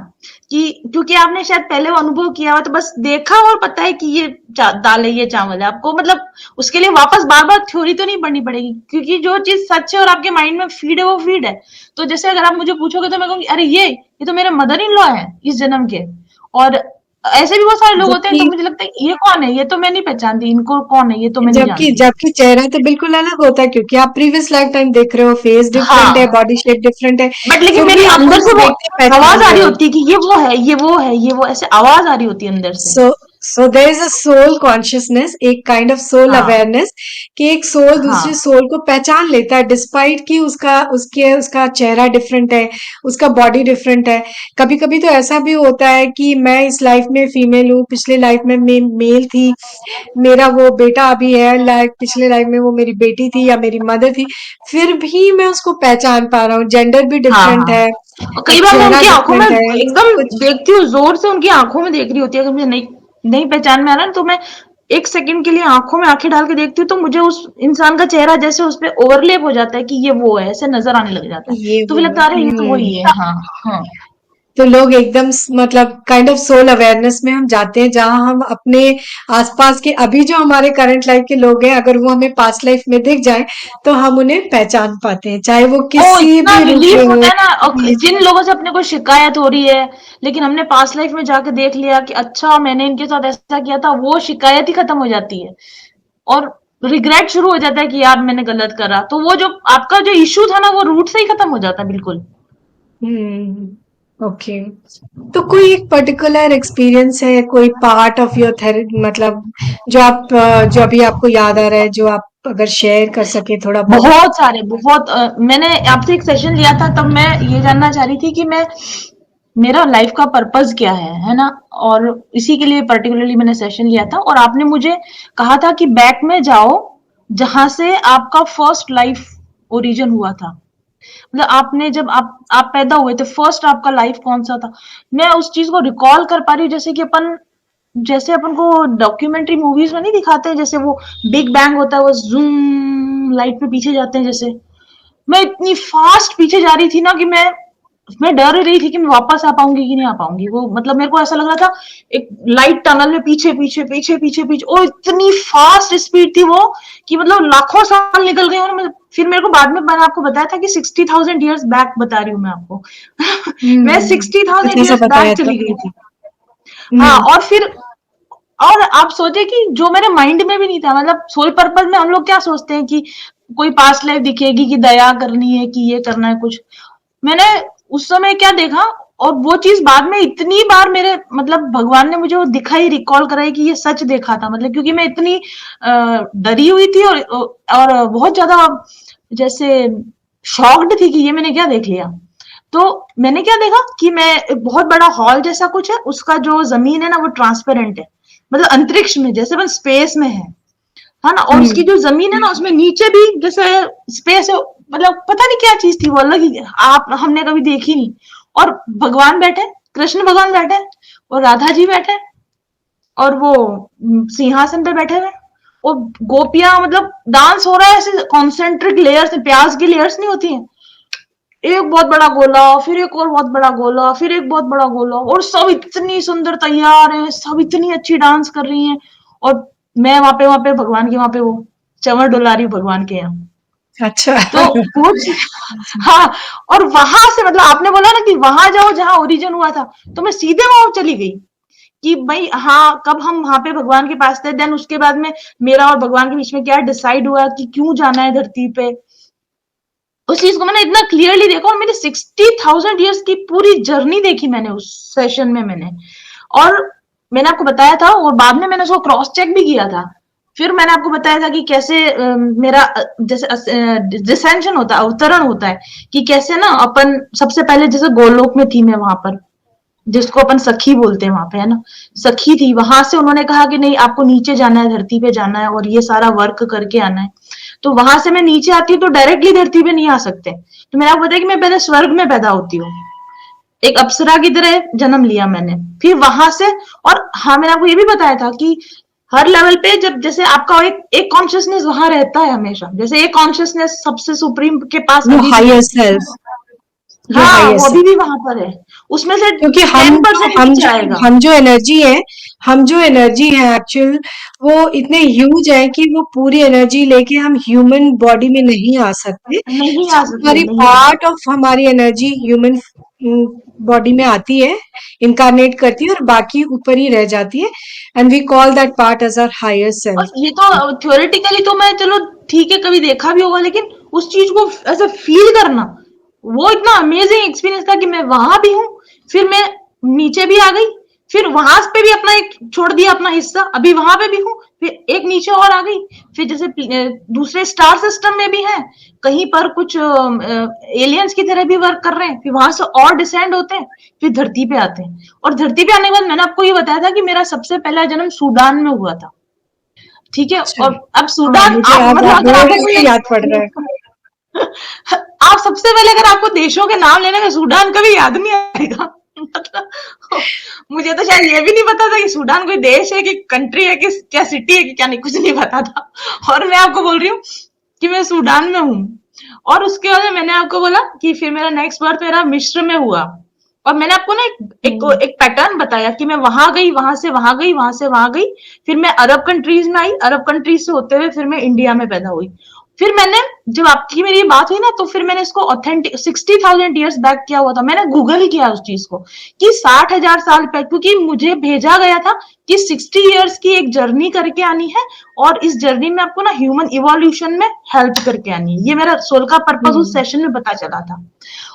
कि क्योंकि आपने शायद पहले वो अनुभव किया हुआ, तो बस देखा और पता है कि ये दाल है, ये चावल है आपको, मतलब उसके लिए वापस बार बार थ्योरी तो नहीं पढ़नी पड़ेगी, क्योंकि जो चीज सच है और आपके माइंड में फीड है वो फीड है। तो जैसे अगर आप मुझे पूछोगे तो मैं कहूंगी अरे ये तो मेरे मदर इन लॉ है इस जन्म के। और ऐसे भी बहुत सारे लोग होते हैं, जबकि तो मुझे लगता है ये कौन है, ये तो मैं नहीं पहचानती, इनको कौन है, ये तो मैं नहीं जबकि जानती। जबकि चेहरा तो बिल्कुल अलग होता है, क्योंकि आप प्रीवियस लाइफ टाइम देख रहे हो, फेस डिफरेंट है, हाँ, बॉडी शेप डिफरेंट है, बट लेकिन फिर मेरी भी आप अंदर से उनको वो देखते आवाज पहचान आ रहे रही हो। होती है कि ये वो है, ये वो है, ये वो, ऐसे आवाज आ रही होती है अंदर से। So there is a soul consciousness, एक काइंड ऑफ सोल हाँ, अवेयरनेस, कि एक सोल दूसरे हाँ, सोल को पहचान लेता है, डिस्पाइट कि उसका चेहरा डिफरेंट है, उसका बॉडी डिफरेंट है। कभी कभी तो ऐसा भी होता है कि मैं इस लाइफ में फीमेल हूँ, पिछले लाइफ में मैं मेल थी, मेरा वो बेटा अभी है, लाइक पिछले लाइफ में वो मेरी बेटी थी या मेरी मदर थी, फिर भी मैं उसको पहचान पा रहा हूँ। जेंडर भी हाँ, डिफरेंट हाँ। है, और कई बार मैं चेहरा उनकी आंखों में डिफरेंट है, सब एकदम कुछ। देखती हूँ, जोर से उनकी आंखों में देख रही होती है, अगर मुझे नहीं नहीं पहचान में आ रहा ना, तो मैं एक सेकंड के लिए आंखों में आंखें डाल के देखती हूँ, तो मुझे उस इंसान का चेहरा जैसे उस पर ओवरलेप हो जाता है कि ये वो है, ऐसे नजर आने लग जाता है। ये तो वो फिर है। लगता है अरे ये तो वही है। हाँ, हाँ, तो लोग एकदम मतलब काइंड ऑफ सोल अवेयरनेस में हम जाते हैं, जहां हम अपने आसपास के अभी जो हमारे करंट लाइफ के लोग हैं, अगर वो हमें पास्ट लाइफ में दिख जाए, तो हम उन्हें पहचान पाते हैं, चाहे वो ओ किसी इतना भी रूप में रिलीफ हो। होता है ना, और जी। जिन लोगों से अपने को शिकायत हो रही है, लेकिन हमने पास्ट लाइफ में जाके देख लिया कि अच्छा मैंने इनके साथ ऐसा किया था, वो शिकायत ही खत्म हो जाती है। और रिग्रेट शुरू हो जाता है कि यार मैंने गलत करा, तो वो जो आपका जो इश्यू था ना वो रूट से ही खत्म हो जाता है बिल्कुल। ओके। तो कोई एक पर्टिकुलर एक्सपीरियंस है, कोई पार्ट ऑफ योर थेरेपी, मतलब जो अभी आपको याद आ रहा है, जो आप अगर शेयर कर सके थोड़ा बहुत? बहुत सारे, बहुत मैंने आपसे एक सेशन लिया था, तब मैं ये जानना चाह रही थी कि मैं मेरा लाइफ का पर्पस क्या है ना, और इसी के लिए पर्टिकुलरली मैंने सेशन लिया था, और आपने मुझे कहा था कि बैक में जाओ जहां से आपका फर्स्ट लाइफ ओरिजिन हुआ था। मतलब आपने जब आप पैदा हुए थे, फर्स्ट आपका लाइफ कौन सा था। मैं उस चीज को रिकॉल कर पा रही हूँ, जैसे अपन को डॉक्यूमेंट्री मूवीज में नहीं दिखाते हैं, जैसे वो बिग बैंग होता है, वो जूम लाइट पे पीछे जाते हैं, जैसे मैं इतनी फास्ट पीछे जा रही थी ना कि मैं डर रही थी कि मैं वापस आ पाऊंगी कि नहीं आ पाऊंगी। वो मतलब मेरे को ऐसा लग रहा था एक लाइट टनल में पीछे पीछे पीछे पीछे पीछे, और इतनी फास्ट स्पीड थी वो कि मतलब लाखों साल निकल गए। और फिर मेरे को बाद में मैंने आपको बताया था कि 60,000 ईयर्स बैक बता रही हूँ मैं आपको। मैं सिक्सटी कुछ थाउजेंड ऐसा ईयर्स बैक बताया था। चली गई थी। हाँ, हम्म। और फिर और आप सोचे कि जो मेरे माइंड में भी नहीं था, मतलब सोल पर्पस में हम लोग क्या सोचते हैं कि कोई पास्ट लाइफ दिखेगी कि दया करनी है कि ये करना है कुछ। मैंने उस समय क्या देखा, और वो चीज बाद में इतनी बार मेरे मतलब भगवान ने मुझे वो दिखाई, रिकॉल कराई कि ये सच देखा था, मतलब क्योंकि मैं इतनी डरी हुई थी और बहुत ज्यादा जैसे शॉक्ड थी कि ये मैंने क्या देख लिया। तो मैंने क्या देखा कि मैं एक बहुत बड़ा हॉल जैसा कुछ है, उसका जो जमीन है ना वो ट्रांसपेरेंट है, मतलब अंतरिक्ष में जैसे अपन स्पेस में है ना, और उसकी हम्म। जो जमीन है ना उसमें नीचे भी जैसे स्पेस है, मतलब पता नहीं क्या चीज थी वो, अलग ही आप हमने कभी देखी नहीं। और भगवान बैठे, कृष्ण भगवान बैठे, और राधा जी बैठे, और वो सिंहासन पे बैठे हुए, और गोपियां मतलब डांस हो रहा है ऐसे कॉन्सेंट्रिक लेयर्स, प्याज की लेयर्स नहीं होती हैं, एक बहुत बड़ा गोला, फिर एक और बहुत बड़ा गोला, फिर एक बहुत बड़ा गोला, और सब इतनी सुंदर तैयार हैं, सब इतनी अच्छी डांस कर रही हैं, और मैं वहां पे भगवान के वहां पे वो चंवर डुला रही हूँ भगवान के यहाँ। अच्छा। तो वो हाँ, और वहां से मतलब आपने बोला ना कि वहां जाओ जहां ओरिजिन हुआ था, तो मैं सीधे वहां चली गई कि भाई हाँ, कब हम वहां पे भगवान के पास थे, देन उसके बाद में मेरा और भगवान के बीच में क्या डिसाइड हुआ कि क्यों जाना है धरती पे, उस चीज को मैंने इतना क्लियरली देखा, और मेरी 60,000 ईयर्स की पूरी जर्नी देखी मैंने उस सेशन में मैंने। और मैंने आपको बताया था, और बाद में मैंने उसको क्रॉस चेक भी किया था। फिर मैंने आपको बताया था कि कैसे मेरा जैसे डिसेंशन होता है, अवतरण होता है, कि कैसे ना अपन सबसे पहले जैसे गोलोक में थी मैं वहां पर, जिसको अपन सखी बोलते हैं वहां पे, है ना, सखी थी, वहां से उन्होंने कहा कि नहीं आपको नीचे जाना है, धरती पे जाना है, और ये सारा वर्क करके आना है। तो वहां से मैं नीचे आती हूँ तो डायरेक्टली धरती पे नहीं आ सकते, तो मैंने आपको बताया कि मैं पहले स्वर्ग में पैदा होती हूँ, एक अप्सरा की तरह जन्म लिया मैंने, फिर वहां से। और हाँ, मैंने आपको ये भी बताया था कि हर लेवल पे जब जैसे आपका एक कॉन्शियसनेस वहां रहता है हमेशा, जैसे एक कॉन्शियसनेस सबसे सुप्रीम के पास योर अभी भी है। हायर सेल्फ, योर हाँ, हायर वो अभी सेल्फ। भी वहां पर है, उसमें से क्योंकि हम टेन जो परसेंट हम नीचे जो आएगा। हम जो एनर्जी है, हम जो एनर्जी है एक्चुअल, वो इतने ह्यूज है कि वो पूरी एनर्जी लेके हम ह्यूमन बॉडी में नहीं आ सकते। नहीं सो आ सकते, हमारी नहीं आ पार्ट सकते। ऑफ हमारी एनर्जी ह्यूमन बॉडी में आती है, इनकारनेट करती है, और बाकी ऊपर ही रह जाती है, and we call that part as our higher और सेल्फ। ये तो थ्योरेटिकली तो मैं चलो ठीक है कभी देखा भी होगा, लेकिन उस चीज को ऐसा फील करना, वो इतना अमेजिंग एक्सपीरियंस था कि मैं वहां भी हूँ, फिर मैं नीचे भी आ गई, फिर वहां पे भी अपना एक छोड़ दिया अपना हिस्सा, अभी वहां पे भी हूँ, फिर एक नीचे और आ गई, फिर जैसे दूसरे स्टार सिस्टम में भी है, कहीं पर कुछ एलियंस की तरह भी वर्क कर रहे हैं, फिर वहां से और डिसेंड होते हैं, फिर धरती पे आते हैं, और धरती पे आने के बाद मैंने आपको ये बताया था कि मेरा सबसे पहला जन्म सूडान में हुआ था, ठीक है। अच्छा। और अब हाँ, सूडान मुझे आप अब मतलब आप अगर बोल आपको रहे हो कोई तो याद पड़ रहा है। आप सबसे पहले अगर आपको देशों के नाम लेने में सूडान कभी याद नहीं आएगा मतलब मुझे तो शायद ये भी नहीं पता था कि सूडान कोई देश है कि कंट्री है कि क्या सिटी है कि क्या, नहीं, कुछ नहीं पता था। और मैं आपको बोल रही हूँ कि मैं सूडान में हूँ। और उसके बाद मैंने आपको बोला कि फिर मेरा नेक्स्ट बर्थ मेरा मिस्र में हुआ, और मैंने आपको ना हम्म। एक पैटर्न बताया कि मैं वहां गई, वहां से वहां गई, वहां से वहां गई, फिर मैं अरब कंट्रीज में आई, अरब कंट्रीज से होते हुए फिर मैं इंडिया में पैदा हुई। फिर मैंने जब आपकी मेरी बात हुई ना, तो फिर मैंने इसको ऑथेंटिक 60,000 ईयर्स बैक किया हुआ था, मैंने गूगल किया उस चीज को कि 60,000 साल पहले, क्योंकि मुझे भेजा गया था कि 60 ईयर्स की एक जर्नी करके आनी है, और इस जर्नी में आपको ना ह्यूमन इवोल्यूशन में हेल्प करके आनी है, ये मेरा सोल का पर्पज उस हम्म। सेशन में पता चला था।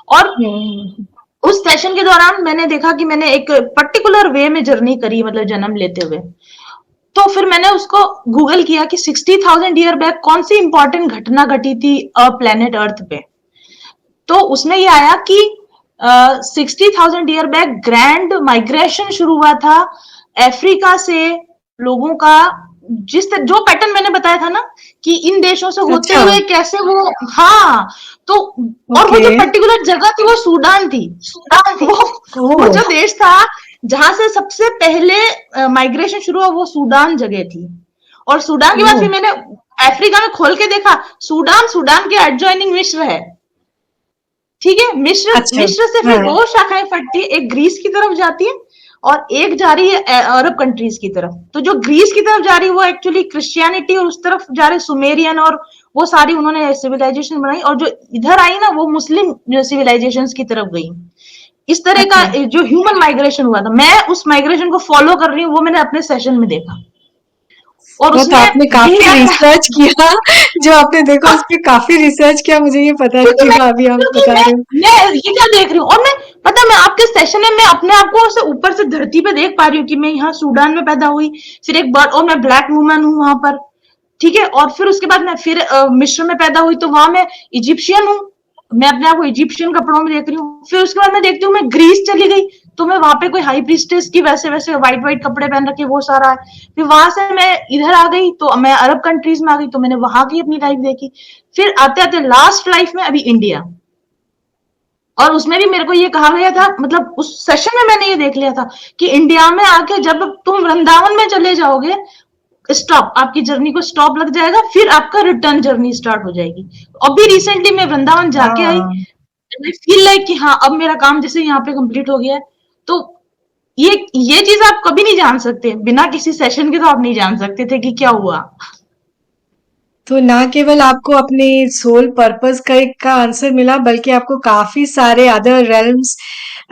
और हम्म। उस सेशन के दौरान मैंने देखा कि मैंने एक पर्टिकुलर वे में जर्नी करी, मतलब जन्म लेते हुए। तो फिर मैंने उसको गूगल किया कि 60,000 ईयर बैक कौन सी इंपॉर्टेंट घटना घटी थी प्लेनेट अर्थ पे। तो उसमें ये आया कि 60,000 ईयर बैक ग्रैंड माइग्रेशन शुरू हुआ था अफ्रीका से लोगों का, जो पैटर्न मैंने बताया था ना कि इन देशों से होते अच्छा। हुए कैसे वो, हाँ, तो और वो ओके। जो पर्टिकुलर जगह थी वो सूडान थी, वो ओह। जो देश था जहां से सबसे पहले माइग्रेशन शुरू हुआ वो सूडान जगह थी। और सूडान के बाद ओह। फिर मैंने अफ्रीका में खोल के देखा, सूडान सूडान के एडजॉइनिंग मिस्र है, ठीक है। मिस्र अच्छा। मिस्र से फिर हाँ। दो शाखाएं फटती है, एक ग्रीस की तरफ जाती है और एक जा रही है अरब कंट्रीज की तरफ। तो जो ग्रीस की तरफ जा रही है वो एक्चुअली क्रिश्चियनिटी, और उस तरफ जा रहे सुमेरियन, और वो सारी उन्होंने सिविलाइजेशन बनाई, और जो इधर आई ना वो मुस्लिम सिविलाइजेशन की तरफ गई। इस तरह का अच्छा। जो ह्यूमन माइग्रेशन हुआ था, मैं उस माइग्रेशन को फॉलो कर रही हूँ, वो मैंने अपने सेशन में देखा। और तो उसमें आपने दिन काफ़ी रात रिसर्च किया जो आपने देखा उस पे काफ़ी रिसर्च किया मुझे ये पता क्योंकि मैं चला अभी आप क्योंकि बता रहे हो। मैं ये क्या देख रही हूँ, और मैं पता है, मैं आपके सेशन में मैं अपने आप को ऐसे ऊपर से धरती पे देख पा रही हूँ कि मैं यहाँ सूडान में पैदा हुई, फिर एक बर्ड, और मैं ब्लैक वुमन हूँ वहां पर, ठीक है, और फिर उसके बाद मैं फिर मिस्र में पैदा हुई तो वहां मैं इजिप्शियन हूँ, मैं अपने आप को इजिप्शियन कपड़ों में देख रही हूँ, फिर उसके बाद मैं देखती हूँ मैं ग्रीस चली गई, तो मैं वहां पे कोई हाई प्रीस्टेस की वैसे वैसे व्हाइट व्हाइट कपड़े पहन रखे वो सारा है, फिर वहां से मैं इधर आ गई तो मैं अरब कंट्रीज में आ गई तो मैंने वहां की अपनी लाइफ देखी, फिर आते आते लास्ट लाइफ में अभी इंडिया, और उसमें भी मेरे को ये कहा गया था, मतलब उस सेशन में मैंने ये देख लिया था कि इंडिया में आके जब तुम वृंदावन में चले जाओगे, स्टॉप, आपकी जर्नी को स्टॉप लग जाएगा, फिर आपका रिटर्न जर्नी स्टार्ट हो जाएगी। अभी रिसेंटली मैं वृंदावन जाके आई, हाँ, आई फील लाइक कि हाँ अब मेरा काम जैसे यहाँ पे कंप्लीट हो गया है। तो ये चीज आप कभी नहीं जान सकते, बिना किसी सेशन के तो आप नहीं जान सकते थे कि क्या हुआ। तो ना केवल आपको अपने सोल पर्पस का आंसर मिला बल्कि आपको काफ़ी सारे अदर रेल्म्स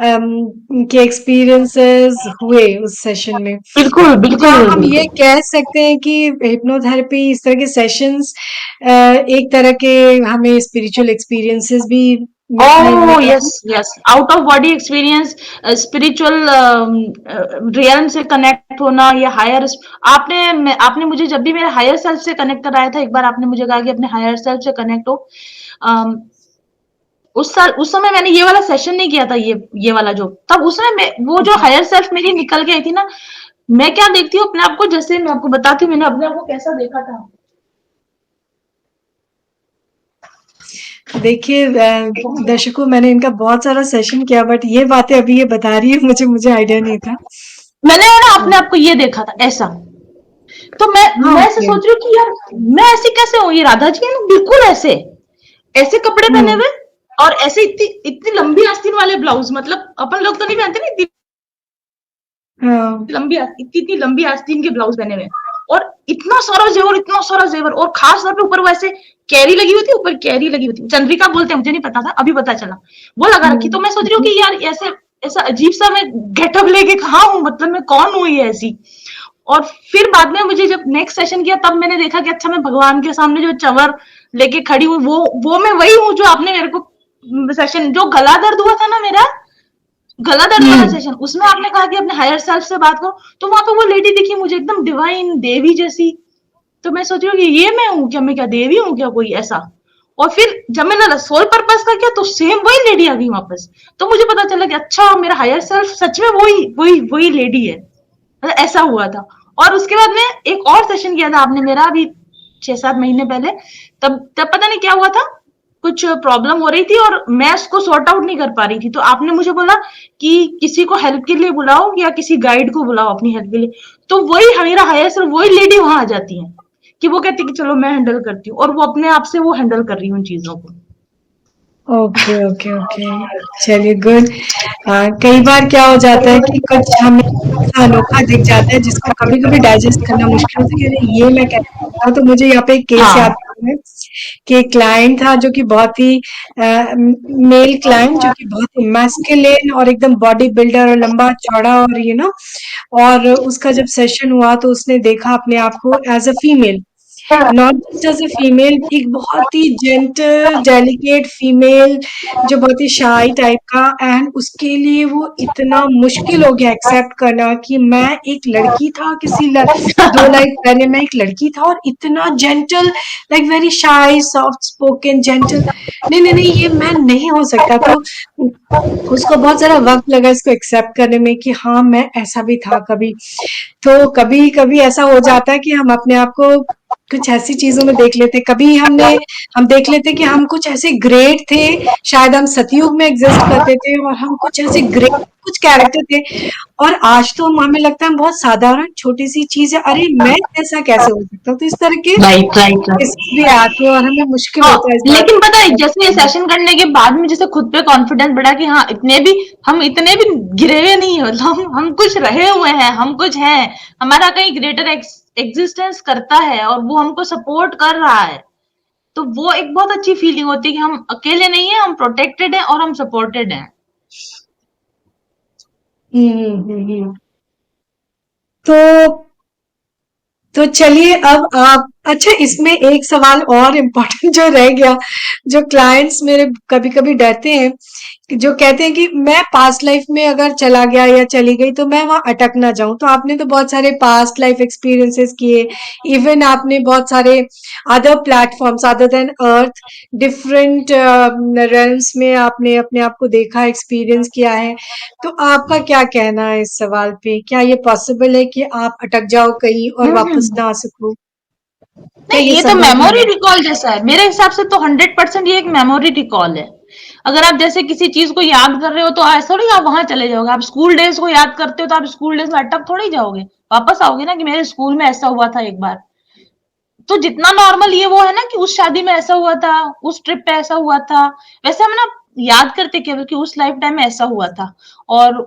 के एक्सपीरियंसेस हुए उस सेशन में। बिल्कुल तो क्या बिल्कुल हम ये बिल्कुल। कह सकते हैं कि हिप्नोथेरेपी इस तरह के सेशंस एक तरह के हमें स्पिरिचुअल एक्सपीरियंसेस भी मिलने ओह का yes yes, out of body experience, spiritual realm से कनेक्ट होना या हायर, आपने मुझे जब भी मेरे हायर सेल्फ से कनेक्ट कराया था, एक बार आपने मुझे कहा कि अपने हायर सेल्फ से कनेक्ट हो, um, उस समय मैंने ये वाला सेशन नहीं किया था, ये वाला जो तब उसमें वो जो जी। हायर सेल्फ मेरी निकल के आई थी ना, मैं क्या देखती हूँ अपने आप को, जैसे मैं आपको बताती हूँ मैंने अपने आप को कैसा देखा था। देखिए दर्शकों मैंने इनका बहुत सारा सेशन किया बट ये बातें अभी ये बता रही है मुझे मुझे आइडिया नहीं था। मैंने ना तो अपने आप को ये देखा था ऐसा, तो मैं हाँ ऐसे ओके। सोच रही हूँ कि यार मैं ऐसे कैसे हूँ, ये राधा जी है ना बिल्कुल ऐसे, ऐसे कपड़े पहने हम्म। हुए, और ऐसे इतनी इतनी लंबी आस्तीन वाले ब्लाउज, मतलब अपन लोग तो नहीं पहनते ना इतनी हाँ। लंबी, इतनी इतनी लंबी आस्तीन के ब्लाउज पहने हुए, और इतना सारा जेवर, इतना सारा जेवर, और खास तौर पे ऊपर वो ऐसे कैरी लगी हुई थी, ऊपर कैरी लगी हुई थी, चंद्रिका बोलते हैं, मुझे नहीं पता था अभी पता चला, वो लगा रखी, तो मैं सोच रही हूँ कि यार ऐसे ऐसा अजीब सा मैं गेटअप लेके कहा हूँ, मतलब मैं कौन हूँ ये ऐसी। और फिर बाद में मुझे जब नेक्स्ट सेशन किया तब मैंने देखा कि अच्छा मैं भगवान के सामने जो चवर लेके खड़ी हूँ, वो मैं वही हूँ जो आपने मेरे को सेशन, जो गला दर्द हुआ था ना मेरा, गला दर्द वाला हम्म। सेशन, उसमें आपने कहा कि अपने हायर सेल्फ से बात करो, तो वहां पे वो लेडी दिखी मुझे एकदम डिवाइन देवी जैसी, तो मैं सोच रही हूँ कि ये मैं हूँ क्या, मैं क्या देवी हूँ क्या कोई ऐसा। और फिर जब मैंने सोल पर्पस का किया तो सेम वही लेडी आ गई वापस, तो मुझे पता चला कि अच्छा मेरा हायर सेल्फ सच में वही वही वही लेडी है, मतलब ऐसा हुआ था। और उसके बाद में एक और सेशन किया था आपने मेरा अभी 6-7 महीने पहले, तब तब पता नहीं क्या हुआ था, कुछ प्रॉब्लम हो रही थी और मैं उसको सॉर्ट आउट नहीं कर पा रही थी, तो आपने मुझे बोला कि किसी को हेल्प के लिए बुलाओ या किसी गाइड को बुलाओ अपनी हेल्प के लिए, तो वही मेरा हायर सेल्फ वही लेडी वहां आ जाती है कि वो कहती है कि चलो मैं हैंडल करती हूँ, और वो अपने आप से वो हैंडल कर रही हूँ उन चीजों को। Okay okay okay. चलिए गुड। कई बार क्या हो जाता है कि कुछ हमें ऐसा अनोखा दिख जाता है जिसको कभी कभी डाइजेस्ट करना मुश्किल होता है कि अरे ये मैं कैसे करता हूँ। तो मुझे यहाँ पे एक केस याद हाँ आ रहा है कि एक क्लाइंट था जो कि बहुत ही मेल क्लाइंट जो कि बहुत ही मैस्कुलिन और एकदम बॉडी बिल्डर और लंबा चौड़ा और और उसका जब सेशन हुआ तो उसने देखा अपने आप को as a female, not just as a female, एक बहुत ही जेंटल डेलिकेट फीमेल जो बहुत ही शाई टाइप का। एंड उसके लिए वो इतना मुश्किल हो गया एक्सेप्ट करना कि मैं एक लड़की था दो लाइफ पहले मैं एक लड़की था और इतना gentle, like very shy soft spoken gentle, नहीं नहीं नहीं ये मैं नहीं हो सकता। तो उसको बहुत सारा वक्त लगा इसको एक्सेप्ट करने में कि हाँ मैं ऐसा भी था कभी। तो कभी कभी ऐसा हो जाता है कि हम अपने आप को कुछ ऐसी चीजों में देख लेते, कभी हम देख लेते कि हम कुछ ऐसे ग्रेट थे, शायद हम सतयुग में एग्जिस्ट करते थे और हम कुछ ऐसे ग्रेट कुछ कैरेक्टर थे, और आज तो हमें लगता है हम बहुत साधारण छोटी सी चीज है, अरे मैं ऐसा कैसे हो सकता हूँ। तो इस तरह के राइट राइट राइट। केसेस भी आते हैं और हमें मुश्किल हाँ, होता है इस बात लेकिन पता है जैसे ये को। सेशन करने के बाद में जैसे खुद पे कॉन्फिडेंस बढ़ा कि हाँ इतने भी, हम इतने भी गिरे हुए नहीं है, मतलब हम कुछ रहे हुए हैं, हम कुछ हैं, हमारा कहीं ग्रेटर एग्जिस्टेंस करता है और वो हमको सपोर्ट कर रहा है, तो वो एक बहुत अच्छी फीलिंग होती है कि हम अकेले नहीं है, हम प्रोटेक्टेड हैं और हम सपोर्टेड हैं। हम्म हम्म हम्म, हम्म। तो तो चलिए अब आप, अच्छा इसमें एक सवाल और इम्पोर्टेंट जो रह गया, जो क्लाइंट्स मेरे कभी कभी डरते हैं, जो कहते हैं कि मैं पास्ट लाइफ में अगर चला गया या चली गई तो मैं वहां अटक ना जाऊं। तो आपने तो बहुत सारे पास्ट लाइफ एक्सपीरियंसेस किए, इवन आपने बहुत सारे अदर प्लेटफॉर्म्स अदर देन अर्थ, डिफरेंट रेल्म्स में आपने अपने आप को देखा, एक्सपीरियंस किया है। तो आपका क्या कहना है इस सवाल पे? क्या ये पॉसिबल है कि आप अटक जाओ कहीं और वापस हम्म। ना आ सको? क्या नहीं, ये ये तो संभव मेमोरी है? रिकॉल जैसा है मेरे हिसाब से, तो 100% ये एक मेमोरी रिकॉल है। अगर आप जैसे किसी चीज को याद कर रहे हो तो ऐसा थोड़ी आप वहां चले जाओगे। आप स्कूल डेज को याद करते हो तो आप स्कूल डेज में अटक थोड़ी जाओगे, वापस आओगे ना कि मेरे स्कूल में ऐसा हुआ था एक बार। तो जितना नॉर्मल ये वो है ना कि उस शादी में ऐसा हुआ था, उस ट्रिप पे ऐसा हुआ था, वैसे हम ना याद करते केवल कि उस लाइफ टाइम में ऐसा हुआ था, और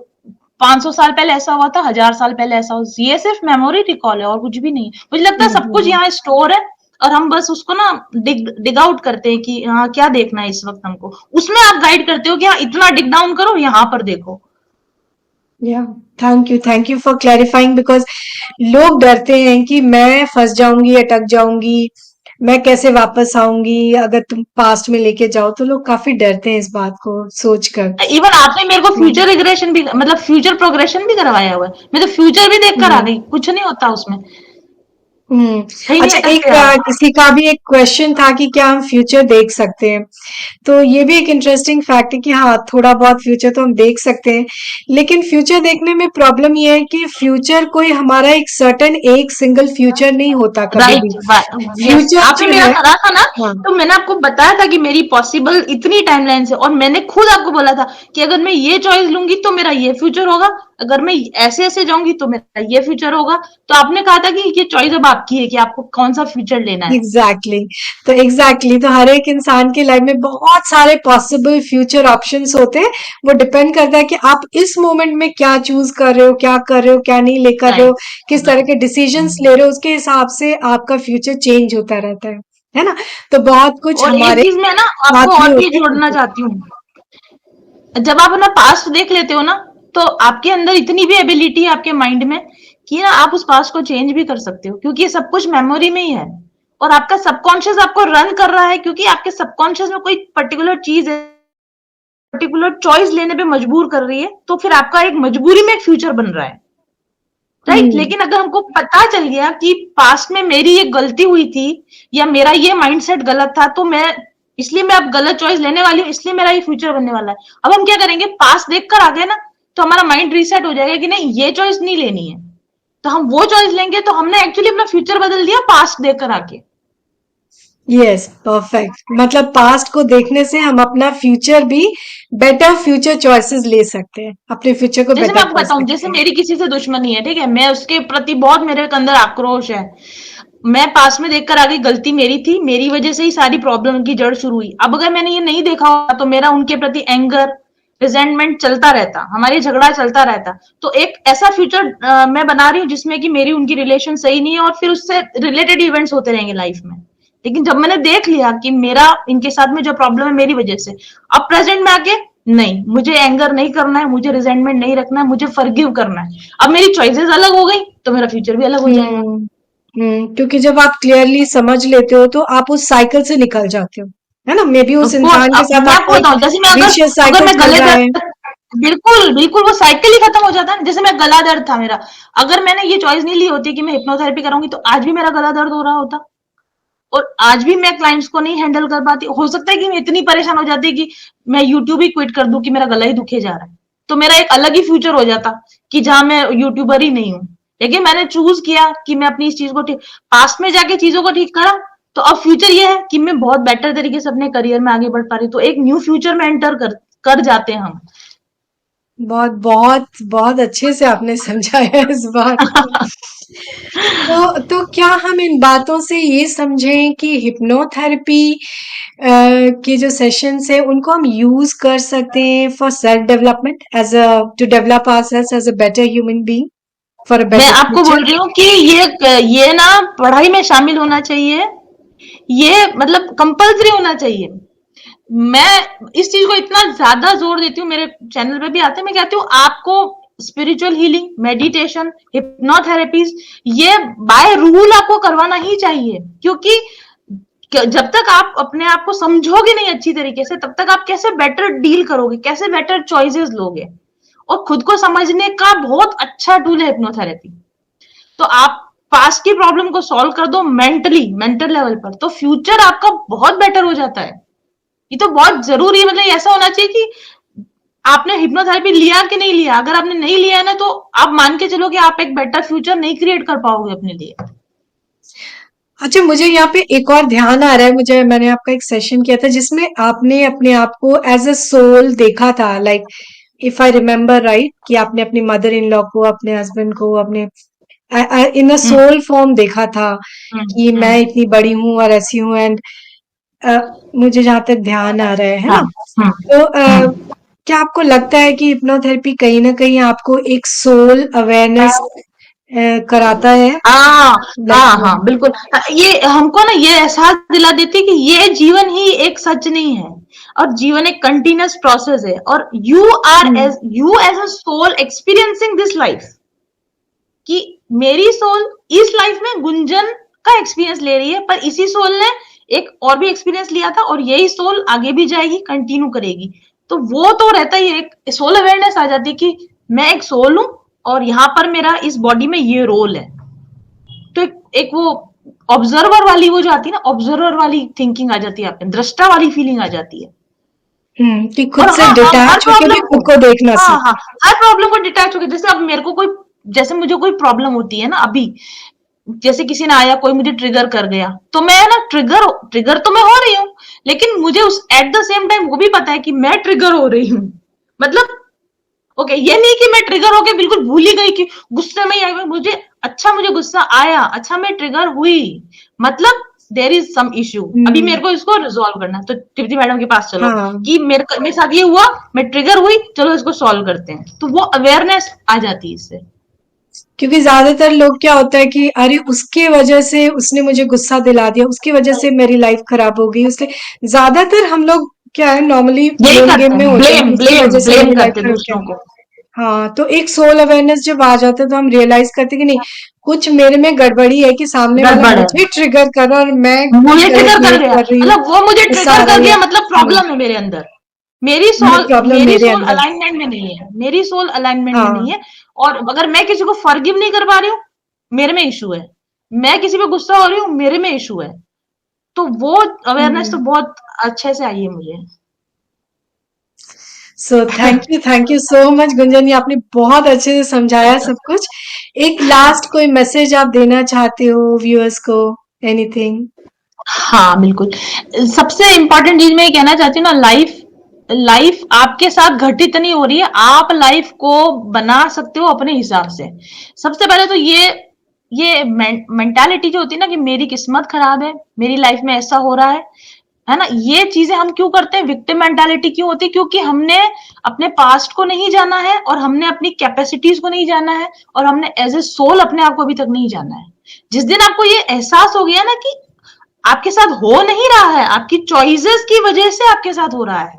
500 साल पहले ऐसा हुआ था, 1000 साल पहले ऐसा हुआ। ये सिर्फ मेमोरी रिकॉल है और कुछ भी नहीं है। मुझे लगता है सब कुछ हम्म। यहाँ स्टोर है, और हम बस उसको ना डिग आउट करते हैं कि हाँ क्या देखना है इस वक्त हमको। उसमें आप गाइड करते हो कि हाँ इतना डिग डाउन करो, यहाँ पर देखो। या, thank you for clarifying, because लोग डरते हैं कि मैं फंस जाऊंगी, अटक जाऊंगी, मैं कैसे वापस आऊंगी अगर तुम पास्ट में लेके जाओ। तो लोग काफी डरते हैं इस बात को सोचकर। इवन आपने मेरे को हम्म। फ्यूचर रिग्रेशन भी, मतलब फ्यूचर प्रोग्रेशन भी करवाया हुआ है। मैं तो फ्यूचर भी देख कर आ हम्म। गई, कुछ नहीं होता उसमें, हम्म। कहीं नहीं अच्छा, अटकते एक आप। किसी का भी एक क्वेश्चन था कि क्या हम फ्यूचर देख सकते हैं? तो ये भी एक इंटरेस्टिंग फैक्ट है कि हाँ, थोड़ा बहुत फ्यूचर तो हम देख सकते हैं, लेकिन फ्यूचर देखने में प्रॉब्लम ये है कि फ्यूचर कोई हमारा एक सर्टेन एक सिंगल फ्यूचर नहीं होता कभी भी। राइट, यस, फ्यूचर आपने जो मेरा है, करा था ना, हाँ। तो मैंने आपको बताया था कि मेरी पॉसिबल इतनी टाइमलाइन से, और मैंने खुद आपको बोला था कि अगर मैं ये चॉइस लूंगी तो मेरा ये फ्यूचर होगा, अगर मैं ऐसे ऐसे जाऊंगी तो मेरा ये फ्यूचर होगा। तो आपने कहा था कि ये चॉइस अब आपकी है कि आपको कौन सा फ्यूचर लेना है। एग्जैक्टली तो तो हर एक इंसान की लाइफ में बहुत सारे पॉसिबल फ्यूचर ऑप्शंस होते हैं। वो डिपेंड करता है कि आप इस मोमेंट में क्या चूज कर रहे हो, क्या कर रहे हो, क्या नहीं ले कर रहे हो, राइट, किस तरह के डिसीजंस ले रहे हो, उसके हिसाब से आपका फ्यूचर चेंज होता रहता है ना? तो बहुत कुछ और एक हमारे चीज मैं ना आपको हाथ में और भी होते जोड़ना हैं। चाहती हूँ। जब आप अपना पास्ट देख लेते हो ना, तो आपके अंदर इतनी भी एबिलिटी है आपके माइंड में कि ना आप उस पास्ट को चेंज भी कर सकते हो, क्योंकि ये सब कुछ मेमोरी में ही है। और आपका सबकॉन्शियस आपको रन कर रहा है, क्योंकि आपके सबकॉन्शियस में कोई पर्टिकुलर चीज है, पर्टिकुलर चॉइस लेने पे मजबूर कर रही है, तो फिर आपका एक मजबूरी में एक फ्यूचर बन रहा है। राइट, हम्म। लेकिन अगर हमको पता चल गया कि पास्ट में मेरी ये गलती हुई थी, या मेरा ये माइंडसेट गलत था, तो मैं इसलिए मैं अब गलत चॉइस लेने वाली हूँ, इसलिए मेरा ये फ्यूचर बनने वाला है। अब हम क्या करेंगे, पास्ट देखकर आ गए ना, तो हमारा माइंड रीसेट हो जाएगा कि नहीं ये चॉइस नहीं लेनी है, तो हम वो चॉइस लेंगे। तो हमने एक्चुअली अपना फ्यूचर बदल दिया पास्ट देखकर आके। Yes, perfect. मतलब पास्ट को देखने से हम अपना फ्यूचर भी, बेटर फ्यूचर चॉइसेस ले सकते हैं, अपने फ्यूचर को जैसे मैं बेटर आपको कर बताऊं, सकते जैसे हैं। मेरी किसी से दुश्मनी है, ठीक है, मैं उसके प्रति बहुत, मेरे अंदर आक्रोश है, मैं पास में देखकर आ गई गलती मेरी थी, मेरी वजह से ही सारी प्रॉब्लम की जड़ शुरू हुई। अब अगर मैंने ये नहीं देखा होता तो मेरा उनके प्रति एंगर, रिजेंटमेंट चलता रहता, हमारी झगड़ा चलता रहता। तो एक ऐसा फ्यूचर मैं बना रही हूँ जिसमें कि मेरी उनकी रिलेशन सही नहीं है, और फिर उससे रिलेटेड इवेंट्स होते रहेंगे लाइफ में। लेकिन जब मैंने देख लिया कि मेरा इनके साथ में जो प्रॉब्लम है मेरी वजह से, अब प्रेजेंट में आके नहीं, मुझे एंगर नहीं करना है, मुझे रिजेंटमेंट नहीं रखना है, मुझे फॉरगिव करना है। अब मेरी चॉइसेस अलग हो गई, तो मेरा फ्यूचर भी अलग हो जाएगा। हम्म। क्योंकि जब आप क्लियरली समझ लेते हो तो आप उस साइकिल से निकल जाते हो, है ना? मे बी उस ऑफ कोर्स, इंसान के अब साथ मैं आपको आपका एक बताऊं, जैसे मैं अगर विशियस अगर साइकिल मैं चल गले रहा है। दर्द, बिल्कुल बिल्कुल वो साइकिल ही खत्म हो जाता है। जैसे मैं गला दर्द था मेरा, अगर मैंने ये चॉइस नहीं ली होती कि मैं हिप्नोथेरेपी कराऊंगी, तो आज भी मेरा गला दर्द हो रहा होता, और आज भी मैं क्लाइंट्स को नहीं हैंडल कर पाती। हो सकता है कि मैं इतनी परेशान हो जाती कि मैं यूट्यूब ही क्विट कर दूं कि मेरा गला ही दुखे जा रहा है, तो मेरा एक अलग ही फ्यूचर हो जाता कि जहां मैं यूट्यूबर ही नहीं हूं। लेकिन मैंने चूज किया कि मैं अपनी इस चीज को ठीक, पास्ट में जाके चीजों को ठीक करा, तो अब फ्यूचर ये है कि मैं बहुत बेटर तरीके से अपने करियर में आगे बढ़ पा रही हूँ। तो एक न्यू फ्यूचर में एंटर कर जाते हैं हम। बहुत बहुत बहुत अच्छे से आपने समझाया इस बात को। तो क्या हम इन बातों से ये समझें कि हिप्नोथेरेपी के जो सेशंस है उनको हम यूज कर सकते हैं for self development, as a to develop ourselves as a better human being for a मैं बेटर आपको फ्यूचर? बोल रही हूँ कि ये ना पढ़ाई में शामिल होना चाहिए, ये मतलब कंपल्सरी होना चाहिए। मैं इस चीज को इतना ज्यादा जोर देती हूँ, मेरे चैनल पे भी आते हैं, मैं कहती हूँ आपको स्पिरिचुअल हीलिंग, मेडिटेशन, हिप्नोथेरेपीज, ये बाय रूल आपको करवाना ही चाहिए, क्योंकि जब तक आप अपने आप को समझोगे नहीं अच्छी तरीके से, तब तक आप कैसे बेटर डील करोगे, कैसे बेटर चॉइसेस लोगे। और खुद को समझने का बहुत अच्छा टूल है हिप्नोथेरेपी। तो आप पास्ट की प्रॉब्लम को सॉल्व कर दो मेंटली, मेंटल लेवल पर, तो फ्यूचर आपका बहुत बेटर हो जाता है। ये तो बहुत जरूरी है, मतलब ऐसा होना चाहिए कि आपने हिप्नोथेरेपी लिया कि नहीं लिया। अगर आपने नहीं लिया ना, तो आप मान के चलो कि आप एक बेटर फ्यूचर नहीं क्रिएट कर पाओगे अपने लिए। अच्छा, मुझे यहाँ पे एक और ध्यान आ रहा है, मैंने आपका एक सेशन किया था जिसमें आपने अपने आप को एज अ सोल देखा था, like if I remember right, कि आपने अपनी मदर इन लॉ को, अपने हस्बैंड को, अपने इन अ सोल फॉर्म देखा था कि मैं हम्म, इतनी बड़ी हूँ और ऐसी हूँ। एंड मुझे जहां तक ध्यान आ रहा है हाँ, ना, तो हम्म, क्या आपको लगता है कि हिप्नोथेरेपी कहीं ना कहीं आपको एक सोल अवेयरनेस कराता है, हाँ, हाँ, लाइक? हाँ, बिल्कुल। ये हमको ना ये एहसास दिला देती है कि ये जीवन ही एक सच नहीं है, और जीवन एक कंटिन्यूअस प्रोसेस है, और hmm you as a soul experiencing this life, कि मेरी सोल इस लाइफ में गुंजन का एक्सपीरियंस ले रही है, पर इसी सोल ने एक और भी एक्सपीरियंस लिया था, और यही सोल आगे भी जाएगी, कंटिन्यू करेगी। तो वो तो रहता ही है, एक सोल अवेयरनेस आ जाती है कि मैं एक सोल हूं, और यहाँ पर मेरा इस बॉडी में ये रोल है। तो एक वो ऑब्जर्वर वाली वो जो आती है ना, ऑब्जर्वर वाली थिंकिंग आ जाती है, आप दृष्टा वाली फीलिंग आ जाती है। कि और खुद से हाँ, हम हर डिटैच होके भी प्रॉब्लम को, खुद को देखना हाँ, हाँ, सीखे। हर प्रॉब्लम को डिटैच होके, जैसे अब मेरे को कोई, जैसे मुझे कोई प्रॉब्लम होती है ना अभी, जैसे किसी ने आया, कोई मुझे ट्रिगर कर गया, तो मैं ना ट्रिगर ट्रिगर तो मैं हो रही हूँ, लेकिन मुझे उस एट द सेम टाइम वो भी पता है कि मैं ट्रिगर हो रही हूँ। मतलब ओके, ये नहीं कि मैं ट्रिगर होके बिल्कुल भूल ही गई कि गुस्से में ही आई, मुझे अच्छा, मुझे गुस्सा आया, अच्छा मैं ट्रिगर हुई, मतलब देर इज सम इश्यू, अभी हम्म मेरे को इसको रिजॉल्व करना है, तो तृप्ति मैडम के पास चलो, हाँ, कि मेरे साथ ये हुआ, मैं ट्रिगर हुई, चलो इसको सॉल्व करते हैं, तो वो अवेयरनेस आ जाती है इससे। क्योंकि ज्यादातर लोग क्या होता है कि अरे उसके वजह से उसने मुझे गुस्सा दिला दिया, उसकी वजह से मेरी लाइफ खराब हो गई, उसके ज्यादातर हम लोग क्या है, नॉर्मली यही ब्लेम करते गेम में हैं, होते हैं कि ब्लेम उसकी ब्लेम वजह से ब्लेम मेरी लाइफ करते खराब क्या। दूसरों को। हाँ, तो एक सोल अवेयरनेस जब आ जाता है तो हम रियलाइज करते हैं कि नहीं, कुछ मेरे में गड़बड़ी है कि सामने वाला गड़बड़ है, मुझे ट्रिगर कर रहा है और मैं कुछ मुझे गलत ट्रिगर कर बिहेव गया, कर रही हूँ, मतलब वो मुझे गुस्सा आ ट्रिगर रहा कर है, या गया, मतलब हाँ, प्रॉब्लम है मेरे अंदर। प्रॉब्लम मेरी मेरे सोल अंदर। अलाइनमेंट में नहीं है, मेरी सोल अलाइनमेंट में नहीं हाँ। है। और अगर मैं किसी को फॉरगिव नहीं कर पा रही हूँ, मेरे में इशू है। मैं किसी पे गुस्सा हो रही हूँ, मेरे में इशू है। तो वो अवेयरनेस तो हम्म बहुत अच्छे से आई है मुझे। सो thank you so much Gunjan, ये आपने बहुत अच्छे से समझाया सब कुछ। एक लास्ट कोई मैसेज आप देना चाहते हो व्यूअर्स को? एनीथिंग? हाँ, बिल्कुल। सबसे इम्पोर्टेंट चीज़ मैं ये कहना चाहती हूँ ना, लाइफ लाइफ आपके साथ घटित नहीं हो रही है, आप लाइफ को बना सकते हो अपने हिसाब से। सबसे पहले तो ये मेंटालिटी जो होती है ना कि मेरी किस्मत खराब है, मेरी लाइफ में ऐसा हो रहा है ना? ये चीज़ें हम क्यों करते हैं? विक्टिम मेंटालिटी क्यों होती है? क्योंकि हमने अपने पास्ट को नहीं जाना है, और हमने अपनी कैपेसिटीज़ को नहीं जाना है, और हमने एज़ अ सोल अपने आप को अभी तक नहीं जाना है। जिस दिन आपको ये एहसास हो गया ना कि आपके साथ हो नहीं रहा है, आपकी चॉइसेस की वजह से आपके साथ हो रहा है,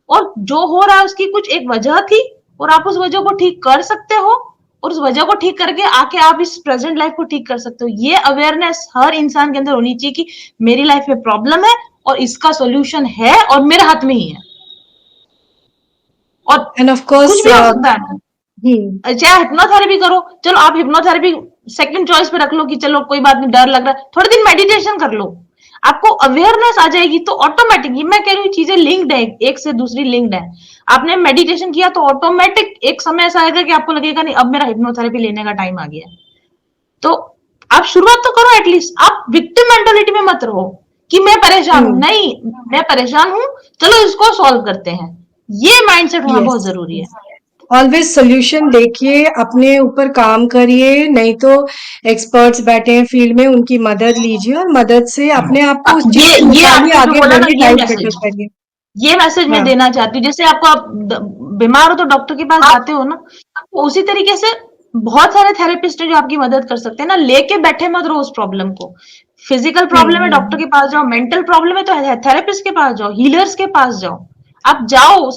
और जो हो रहा है उसकी कुछ एक वजह थी, और आप उस वजह को ठीक कर सकते हो, और उस वजह को ठीक करके आके आप इस प्रेजेंट लाइफ को ठीक कर सकते हो। ये अवेयरनेस हर इंसान के अंदर होनी चाहिए कि मेरी लाइफ में प्रॉब्लम है, और इसका सॉल्यूशन है, और मेरे हाथ में ही है, और एंड ऑफ कोर्स कुछ भी हो सकता है। हम्म चाहे हिप्नोथेरेपी करो, चलो आप हिप्नोथेरेपी सेकंड चॉइस पे रख लो कि चलो कोई बात नहीं, डर लग रहा है, थोड़े दिन मेडिटेशन कर लो, आपको अवेयरनेस आ जाएगी, तो ऑटोमेटिक, ये मैं कह रही हूँ, चीजें लिंक्ड है, एक से दूसरी लिंक्ड है। आपने मेडिटेशन किया तो ऑटोमेटिक एक समय ऐसा आएगा कि आपको लगेगा नहीं, अब मेरा हिप्नोथेरेपी लेने का टाइम आ गया है। तो आप शुरुआत तो करो एटलीस्ट, आप विक्टिम मेंटालिटी में मत रहो कि मैं परेशान हूं, हम्म नहीं, मैं परेशान हूं, चलो इसको सॉल्व करते हैं। ये माइंडसेट होना यस, बहुत जरूरी है। ऑलवेज सोल्यूशन देखिए, अपने ऊपर काम करिए, नहीं तो एक्सपर्ट्स बैठे हैं फील्ड में, उनकी मदद लीजिए और मदद से अपने आप को उस चीज से ये निकालिए, आपने जो आगे बोला ना, बढ़िए, लाइफ बेटर करिए। ये मैसेज मैं हाँ। देना चाहती हूँ, जैसे आपको, आप बीमार हो तो डॉक्टर के पास जाते हो ना, तो उसी तरीके से बहुत सारे थेरेपिस्ट है जो आपकी मदद कर सकते हैं ना, लेके बैठे मत रहो उस प्रॉब्लम को। फिजिकल प्रॉब्लम है, डॉक्टर हम्म के पास जाओ, मेंटल प्रॉब्लम है तो थेरेपिस्ट के पास जाओ, हीलर्स के पास जाओ, आप जाओ,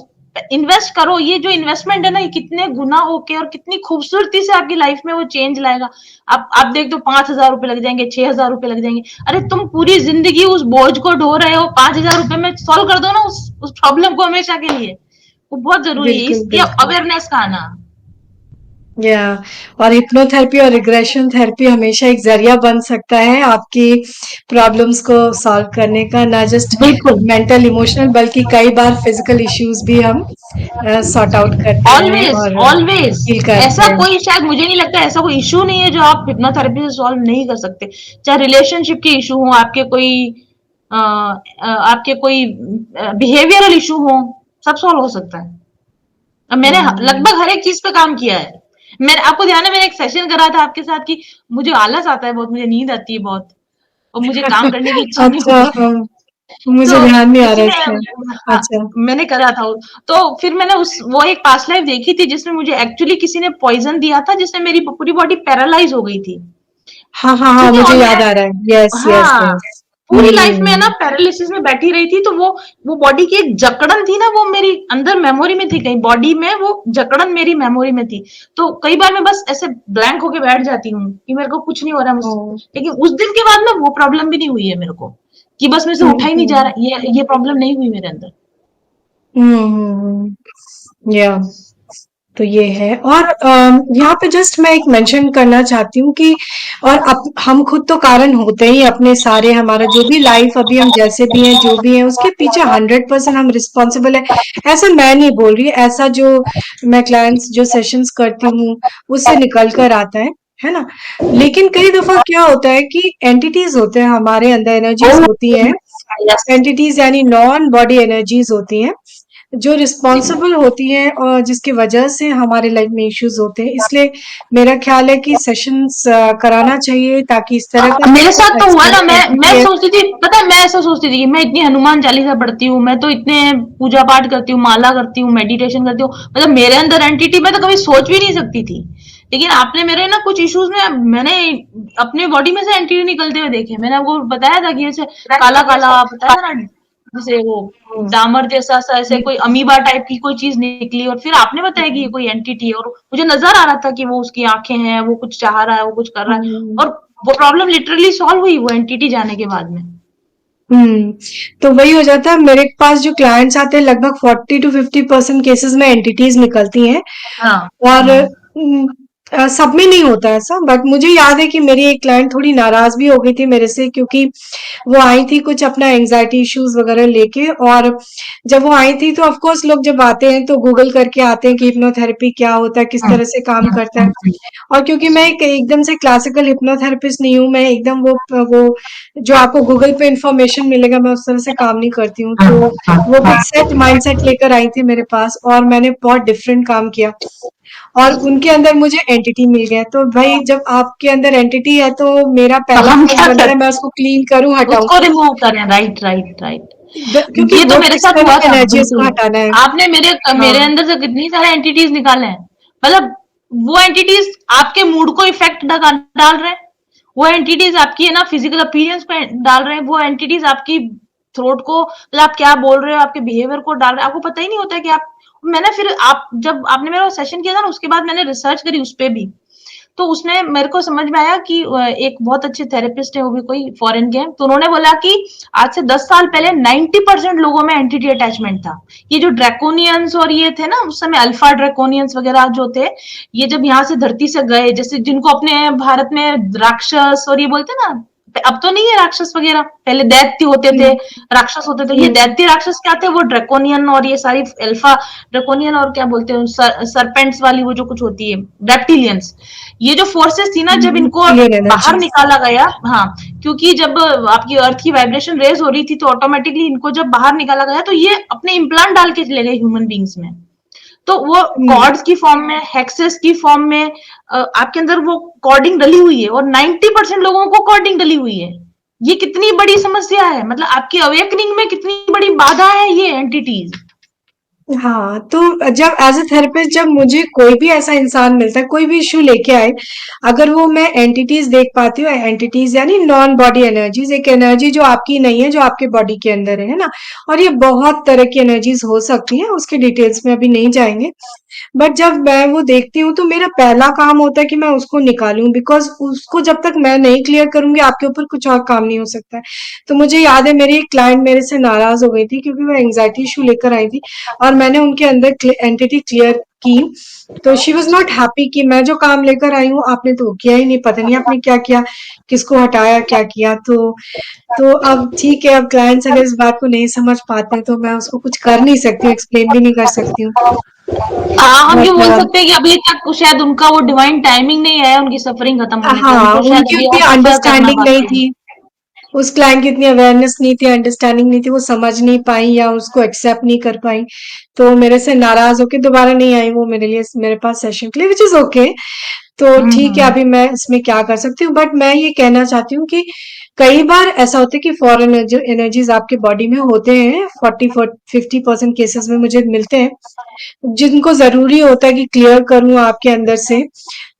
इन्वेस्ट करो, ये जो इन्वेस्टमेंट है ना, ये कितने गुना होके और कितनी खूबसूरती से आपकी लाइफ में वो चेंज लाएगा। आप देख दो, 5,000 रुपए लग जाएंगे, 6,000 रुपए लग जाएंगे, अरे तुम पूरी जिंदगी उस बोझ को ढो रहे हो, 5,000 रुपए में सॉल्व कर दो ना उस प्रॉब्लम को हमेशा के लिए। वो बहुत जरूरी है बिल्कुल, इसकी बिल्कुल। अवेयरनेस का आना। या और हिप्नोथेरेपी और रिग्रेशन थेरेपी हमेशा एक जरिया बन सकता है आपकी प्रॉब्लम्स को सॉल्व करने का, ना जस्ट बिल्कुल। मेंटल इमोशनल बल्कि कई बार फिजिकल इश्यूज भी हम सॉर्ट आउट करते हैं ऑलवेज और ऑलवेज, हील करते ऐसा हैं। कोई, शायद मुझे नहीं लगता ऐसा कोई इशू नहीं है जो आप हिप्नोथेरेपी से सॉल्व नहीं कर सकते। चाहे रिलेशनशिप के इशू हो, आपके कोई बिहेवियरल इशू हो, सब सॉल्व हो सकता है। अब मैंने हम्म। लगभग हर एक चीज पे काम किया है। मैंने आपको ध्यान है, मैंने एक सेशन करा था आपके साथ कि मुझे आलस आता है बहुत, मुझे नींद आती है बहुत, और मुझे काम करने की इच्छा नहीं अच्छा, होती है। तो मुझे ध्यान नहीं आ किसी रहा ने, इसका। हाँ, अच्छा। मैंने करा था तो फिर मैंने उस वो एक पास्ट लाइफ देखी थी जिसमें मुझे एक्चुअली किसी ने पॉइजन दिया था, जिससे मेरी पूरी बॉडी पैरालाइज हो गई थी। हाँ, हाँ, हाँ, ठीक है, मुझे और याद मैं, आ रहा है। यस, यस, हाँ, यस। पूरी लाइफ में ना हम्म। पैरालिसिस में बैठी रही थी, तो वो बॉडी की एक जकड़न थी ना, वो मेरी अंदर मेमोरी में थी, कहीं बॉडी में वो जकड़न मेरी मेमोरी में थी। तो कई बार मैं बस ऐसे ब्लैंक होके बैठ जाती हूँ कि मेरे को कुछ नहीं हो रहा मुझसे, ओ, लेकिन उस दिन के बाद ना वो प्रॉब्लम भी नहीं हुई है मेरे को, कि बस मेरे से हम्म, उठा ही नहीं जा हम्म, रहा, ये प्रॉब्लम नहीं हुई मेरे अंदर। या तो ये है। और यहाँ पे जस्ट मैं एक मेंशन करना चाहती हूँ कि और हम खुद तो कारण होते ही अपने सारे, हमारा जो भी लाइफ अभी हम जैसे भी हैं जो भी हैं उसके पीछे 100% हम रिस्पॉन्सिबल है। ऐसा मैं नहीं बोल रही, ऐसा जो मैं क्लाइंट्स जो सेशंस करती हूँ उससे निकल कर आता है ना। लेकिन कई दफा क्या होता है कि एंटिटीज होते हैं हमारे अंदर, एनर्जीज होती हैं, यस। एंटिटीज यानी नॉन बॉडी एनर्जीज होती हैं जो रिस्पॉन्सिबल होती हैं और जिसकी वजह से हमारे लाइफ में इश्यूज होते हैं। इसलिए मेरा ख्याल है कि सेशंस कराना चाहिए ताकि इस तरह का मेरे साथ तो हुआ ना, मैं एक्सपीरियंस। सोचती थी, पता है, मैं ऐसा सोचती थी कि मैं इतनी हनुमान चालीसा पढ़ती हूँ, मैं तो इतने पूजा पाठ करती हूँ, माला करती हूँ, मेडिटेशन करती हूँ, मतलब मेरे अंदर एंटिटी, मैं तो कभी सोच भी नहीं सकती थी। लेकिन आपने मेरे ना कुछ इश्यूज में, मैंने अपने बॉडी में से एंटिटी निकलते हुए देखे। मैंने आपको बताया था कि ऐसे काला काला बताया था ना, जैसे वो डामर जैसा सा, ऐसे कोई अमीबा टाइप की कोई चीज निकली, और फिर आपने बताया कि ये कोई एंटिटी है, और मुझे नजर आ रहा था कि वो उसकी आंखें हैं, वो कुछ चाह रहा है, वो कुछ कर रहा है, और वो प्रॉब्लम लिटरली सॉल्व हुई वो एंटिटी जाने के बाद में। हम्म। तो वही हो जाता है, मेरे पास जो क्लाइंट्स आते हैं लगभग 40 to 50% केसेस में एंटिटीज निकलती हैं। हाँ। और हाँ। सब में नहीं होता ऐसा, बट मुझे याद है कि मेरी एक क्लाइंट थोड़ी नाराज भी हो गई थी मेरे से, क्योंकि वो आई थी कुछ अपना एंजाइटी इश्यूज वगैरह लेके। और जब वो आई थी तो ऑफ कोर्स लोग जब आते हैं तो गूगल करके आते हैं कि हिप्नोथेरेपी क्या होता है, किस तरह से काम करता है। और क्योंकि मैं एकदम से क्लासिकल हिप्नोथेरेपिस्ट नहीं हूँ, मैं एकदम वो जो आपको गूगल पे इंफॉर्मेशन मिलेगा मैं उस तरह से काम नहीं करती हूँ। तो वो कुछ सेट माइंडसेट लेकर आई थी मेरे पास और मैंने बहुत डिफरेंट काम किया और उनके अंदर मुझे एंटिटी मिल गया। तो भाई जब आपके अंदर एंटिटी है तो मेरा तो पहला हम फर्ज क्या बनता है करें, मैं उसको क्लीन करूं, हटाऊं। उसको रिमूव करें, राइट राइट राइट। क्योंकि ये तो वो मेरे फिक्स साथ हुआ करनी था, एनर्जी उसको बिल्कुल। हटाना है। आपने मेरे हाँ। मेरे अंदर से कितनी सारे एंटिटीज निकाले हैं, मतलब वो एंटिटीज आपके मूड को इफेक्ट डाल रहे हैं, वो एंटिटीज आपकी है ना फिजिकल अपीयरेंस पे डाल रहे हैं, वो एंटिटीज आपकी थ्रोट को, मतलब आप क्या बोल रहे हो, आपके बिहेवियर को डाल रहे हैं, आपको पता ही नहीं होता है कि आप, मैंने फिर आप जब आपने मेरा सेशन किया था ना उसके बाद मैंने रिसर्च करी उस पे भी, तो उसमें मेरे को समझ में आया कि एक बहुत अच्छे थेरेपिस्ट है, वो भी कोई फॉरेन के हैं, तो उन्होंने बोला कि आज से 10 साल पहले 90% लोगों में एंटिटी अटैचमेंट था। ये जो ड्रैकोनियंस और ये थे ना उस समय, अल्फा ड्रैकोनियंस वगैरह जो थे, ये जब यहाँ से धरती से गए, जैसे जिनको अपने भारत में राक्षस और ये बोलते ना, अब तो नहीं है राक्षस वगैरह, पहले दैत्य होते थे, हम्म, राक्षस होते थे, ये हम्म, दैत्य राक्षस क्या थे, वो ड्रैकोनियन और ये सारी अल्फा ड्रैकोनियन और क्या बोलते हैं, सरपेंट्स वाली वो जो कुछ होती है, रेप्टिलियंस, ये जो फोर्सेस थी ना, जब इनको क्लियर बाहर एनर्जीज। निकाला गया, हाँ, क्योंकि जब आपकी अर्थ की वाइब्रेशन रेज हो रही थी तो ऑटोमेटिकली इनको जब बाहर निकाला गया तो ये अपने इम्प्लांट डाल के चले गए ह्यूमन बींग्स में। तो वो हम्म, कॉर्ड्स की फॉर्म में, हेक्सेस की फॉर्म में आपके अंदर वो कॉर्डिंग डली हुई है, और 90% लोगों को कॉर्डिंग डली हुई है। ये कितनी बड़ी समस्या है, मतलब आपकी अवेकनिंग में कितनी बड़ी बाधा है ये एंटिटीज। हाँ, तो जब एज़ अ थेरेपिस्ट जब मुझे कोई भी ऐसा इंसान मिलता है, कोई भी इश्यू लेके आए, अगर वो मैं एंटिटीज़ देख पाती हूँ, एंटिटीज़ यानी नॉन बॉडी एनर्जीज़, एक एनर्जी जो आपकी नहीं है, जो आपके बॉडी के अंदर है ना? और ये बहुत तरह की एनर्जीज़ हो सकती हैं, उसके डिटेल्स में अभी नहीं जाएँगे। बट जब मैं वो देखती हूँ तो मेरा पहला काम होता है कि मैं उसको निकालूं, बिकॉज उसको जब तक मैं नहीं क्लियर करूंगी आपके ऊपर कुछ और काम नहीं हो सकता है। तो मुझे याद है मेरी एक क्लाइंट मेरे से नाराज हो गई थी क्योंकि वो एंग्जाइटी इशू लेकर आई थी और मैंने उनके अंदर एंटिटी क्लियर की। तो शी वॉज नॉट हैप्पी कि मैं जो काम लेकर आई हूँ आपने तो किया ही नहीं, पता नहीं आपने क्या किया, किसको हटाया, क्या किया। तो अब ठीक है, अब क्लाइंट्स अगर इस बात को नहीं समझ पाते हैं तो मैं उसको कुछ कर नहीं सकती हूँ, एक्सप्लेन भी नहीं कर सकती हूँ। हाँ, हम ये बोल बट सकते हैं कि अभी तक शायद उनका वो डिवाइन टाइमिंग नहीं है उनकी सफरिंग खत्म होने का, हाँ, उनको शायद उनकी अभी उतनी और सफर करना अंडरस्टैंडिंग नहीं बाकी है। थी, उस क्लाइंट की इतनी अवेयरनेस नहीं थी, अंडरस्टैंडिंग नहीं थी, वो समझ नहीं पाई या उसको एक्सेप्ट नहीं कर पाई। तो मेरे से नाराज होके दोबारा नहीं आई वो मेरे लिए, मेरे पास सेशन के लिए, विच इज ओके। तो ठीक है, हम्म। अभी मैं इसमें क्या कर सकती हूँ, बट मैं ये कहना चाहती हूँ कि कई बार ऐसा होता है कि फॉरेन एनर्जीज आपके बॉडी में होते हैं, 40-50% केसेस में मुझे मिलते हैं, जिनको जरूरी होता है कि क्लियर करूं आपके अंदर से,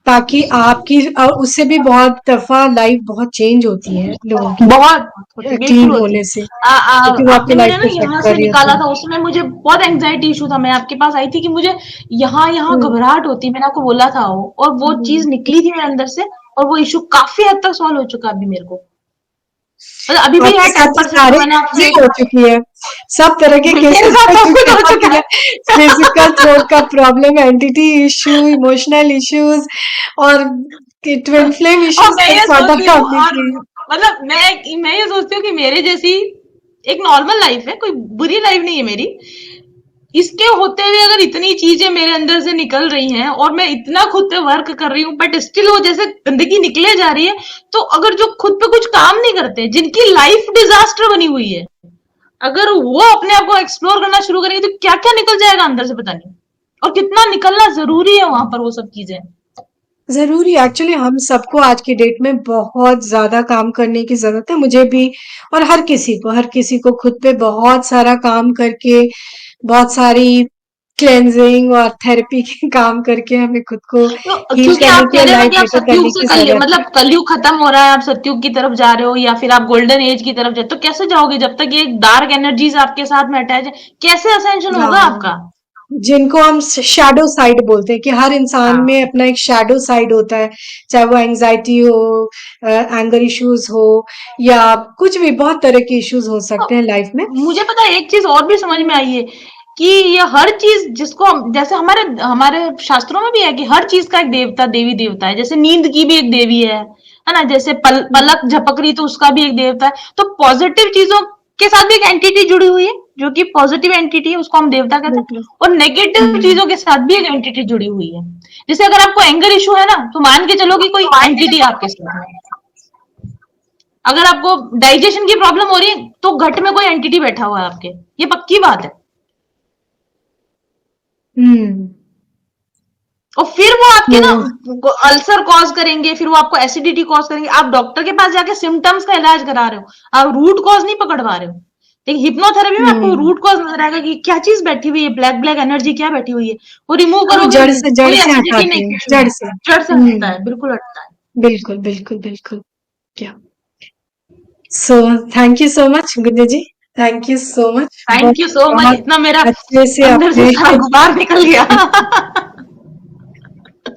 ताकि आपकी, और उससे भी बहुत दफा लाइफ बहुत चेंज होती है लोगों की, बहुत होती, बिल्कुल क्लीन होती है। होने से, क्योंकि वो आपने आपके मेरे लाइफ ना को इफेक्ट यहाँ कर से रही होती निकाला है। था, उसमें मुझे बहुत एंग्जाइटी इशू था, मैं आपके पास आई थी कि मुझे यहाँ यहाँ हम्म, घबराहट होती, मैंने आपको बोला था वो, और वो हम्म। चीज निकली थी मेरे अंदर से, और वो इशू काफी हद तक सॉल्व हो चुका है अभी मेरे को। मतलब अभी भी आपके है साथ तो 10%, जो सारी मैंने आपको चीजें एक हो चुकी है, सब तरह के मेरे केसेस साथ हो सब कुछ चुके हो हैं चुका आपके, फिजिकल थ्रोट का problem, entity issue, emotional issues और है। ट्विन फ्लेम और इश्यूज मैं तक ये सॉर्ट सोचती आउट हूँ, आपने और किए। मतलब मैं ये सोचती हूँ कि मेरे जैसी एक नॉर्मल लाइफ है, कोई बुरी लाइफ नहीं है मेरी, इसके होते हुए अगर इतनी चीजें मेरे अंदर से निकल रही हैं और मैं इतना खुद पे वर्क कर रही हूँ, बट स्टिल वो जैसे गंदगी निकले जा रही है। तो अगर जो खुद पे कुछ काम नहीं करते, जिनकी लाइफ डिजास्टर बनी हुई है, अगर वो अपने आप को एक्सप्लोर करना शुरू करेंगे तो क्या क्या निकल जाएगा अंदर से पता नहीं, और कितना निकलना जरूरी है वहां पर वो सब चीजें। ज़रूरी, एक्चुअली हम सबको आज की डेट में बहुत ज़्यादा काम करने की ज़रूरत है, मुझे भी, और हर किसी को खुद पे बहुत सारा काम करके, बहुत सारी क्लेंजिंग और थेरेपी के काम करके हमें खुद को तो हील क्योंकि करने आप की कह और रहे हैं ना लाइफ कि आप बेटर सतयुग करने से की कलयुग, ज़रूरत है। मतलब कलयुग खत्म हो रहा है, आप सतयुग की तरफ जा रहे हो, या फिर आप गोल्डन एज की तरफ जा, तो कैसे जाओगे जब तक ये डार्क एनर्जीज आपके साथ में अटैच है? कैसे असेंशन होगा हाँ, आपका? जिनको हम शैडो साइड बोलते हैं कि हर इंसान में हाँ। अपना एक शैडो साइड होता है, चाहे वो एंजाइटी हो, एंगर इश्यूज हो, या कुछ भी, बहुत तरह के इश्यूज हो सकते हैं लाइफ में। मुझे पता है, एक चीज और भी समझ में आई है कि ये हर चीज जिसको जैसे हमारे हमारे शास्त्रों में भी है कि हर चीज का एक देवता देवी देवता है, जैसे नींद की भी एक देवी है ना, जैसे पलक झपक रही तो उसका भी एक देवता है। तो पॉजिटिव चीजों के साथ भी एक एंटिटी जुड़ी हुई है, जो कि पॉजिटिव एंटिटी है, उसको हम देवता कहते हैं। बिल्कुल। और नेगेटिव हम्म। चीजों के साथ भी एक एंटिटी जुड़ी हुई है। जैसे अगर आपको एंगर इशू है ना, तो मान के चलो कि कोई एंटिटी आपके साथ है। अगर आपको डाइजेशन की प्रॉब्लम हो रही है, तो गट में कोई एंटिटी बैठा हुआ है आपके, ये पक्की बात है। हम्म। और फिर वो आपके ना तो अल्सर कॉज करेंगे, फिर वो आपको एसिडिटी कॉज करेंगे। आप डॉक्टर के पास जाके सिम्टम्स का इलाज करा रहे हो, आप रूट कॉज नहीं पकड़ पा रहे हो। लेकिन हिप्नोथेरेपी में आपको हम्म। रूट कॉज नजर आएगा कि क्या चीज बैठी हुई है, ब्लैक ब्लैक एनर्जी क्या बैठी हुई है, वो रिमूव हम करोगे, जड़ कोई से एसिडिटी हटाते नहीं, हैं, कुछ जड़ नहीं, से। जड़ से हटता है, बिल्कुल हटता है। बिल्कुल, बिल्कुल, बिल्कुल। क्या, so thank you so much Guddu ji, thank you so much, thank बहुत यू सो मच, बहुत इतना मेरा अच्छे से अंदर से आपने सारा गुबार निकल गया।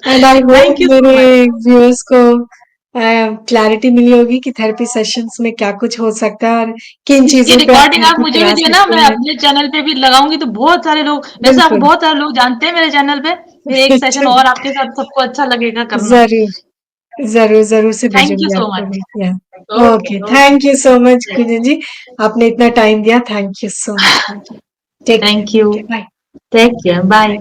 And I hope thank you सो मेरे मच। व्यूअर्स को क्लैरिटी मिली होगी कि थेरेपी सेशंस में क्या कुछ हो सकता है और किन इसकी चीजों पे आप रिकॉर्डिंग आप थेरेपी मुझे भी करा देना, सकते मैं हैं। अपने चैनल पे भी लगाऊंगी तो बहुत सारे लोग, वैसे आपको बिल्कुल। बहुत सारे लोग जानते हैं मेरे चैनल पे, फिर एक सेशन और आपके साथ सबको अच्छा लगेगा करना। जरूर, जरूर, जरूर से थैंक यू भेजूंगी सो आपको मच। भी। या okay okay, thank you so much okay. Kunjan ji, आपने इतना टाइम दिया, thank you so much, thank you, take care, thank you. Okay bye. Take care, bye.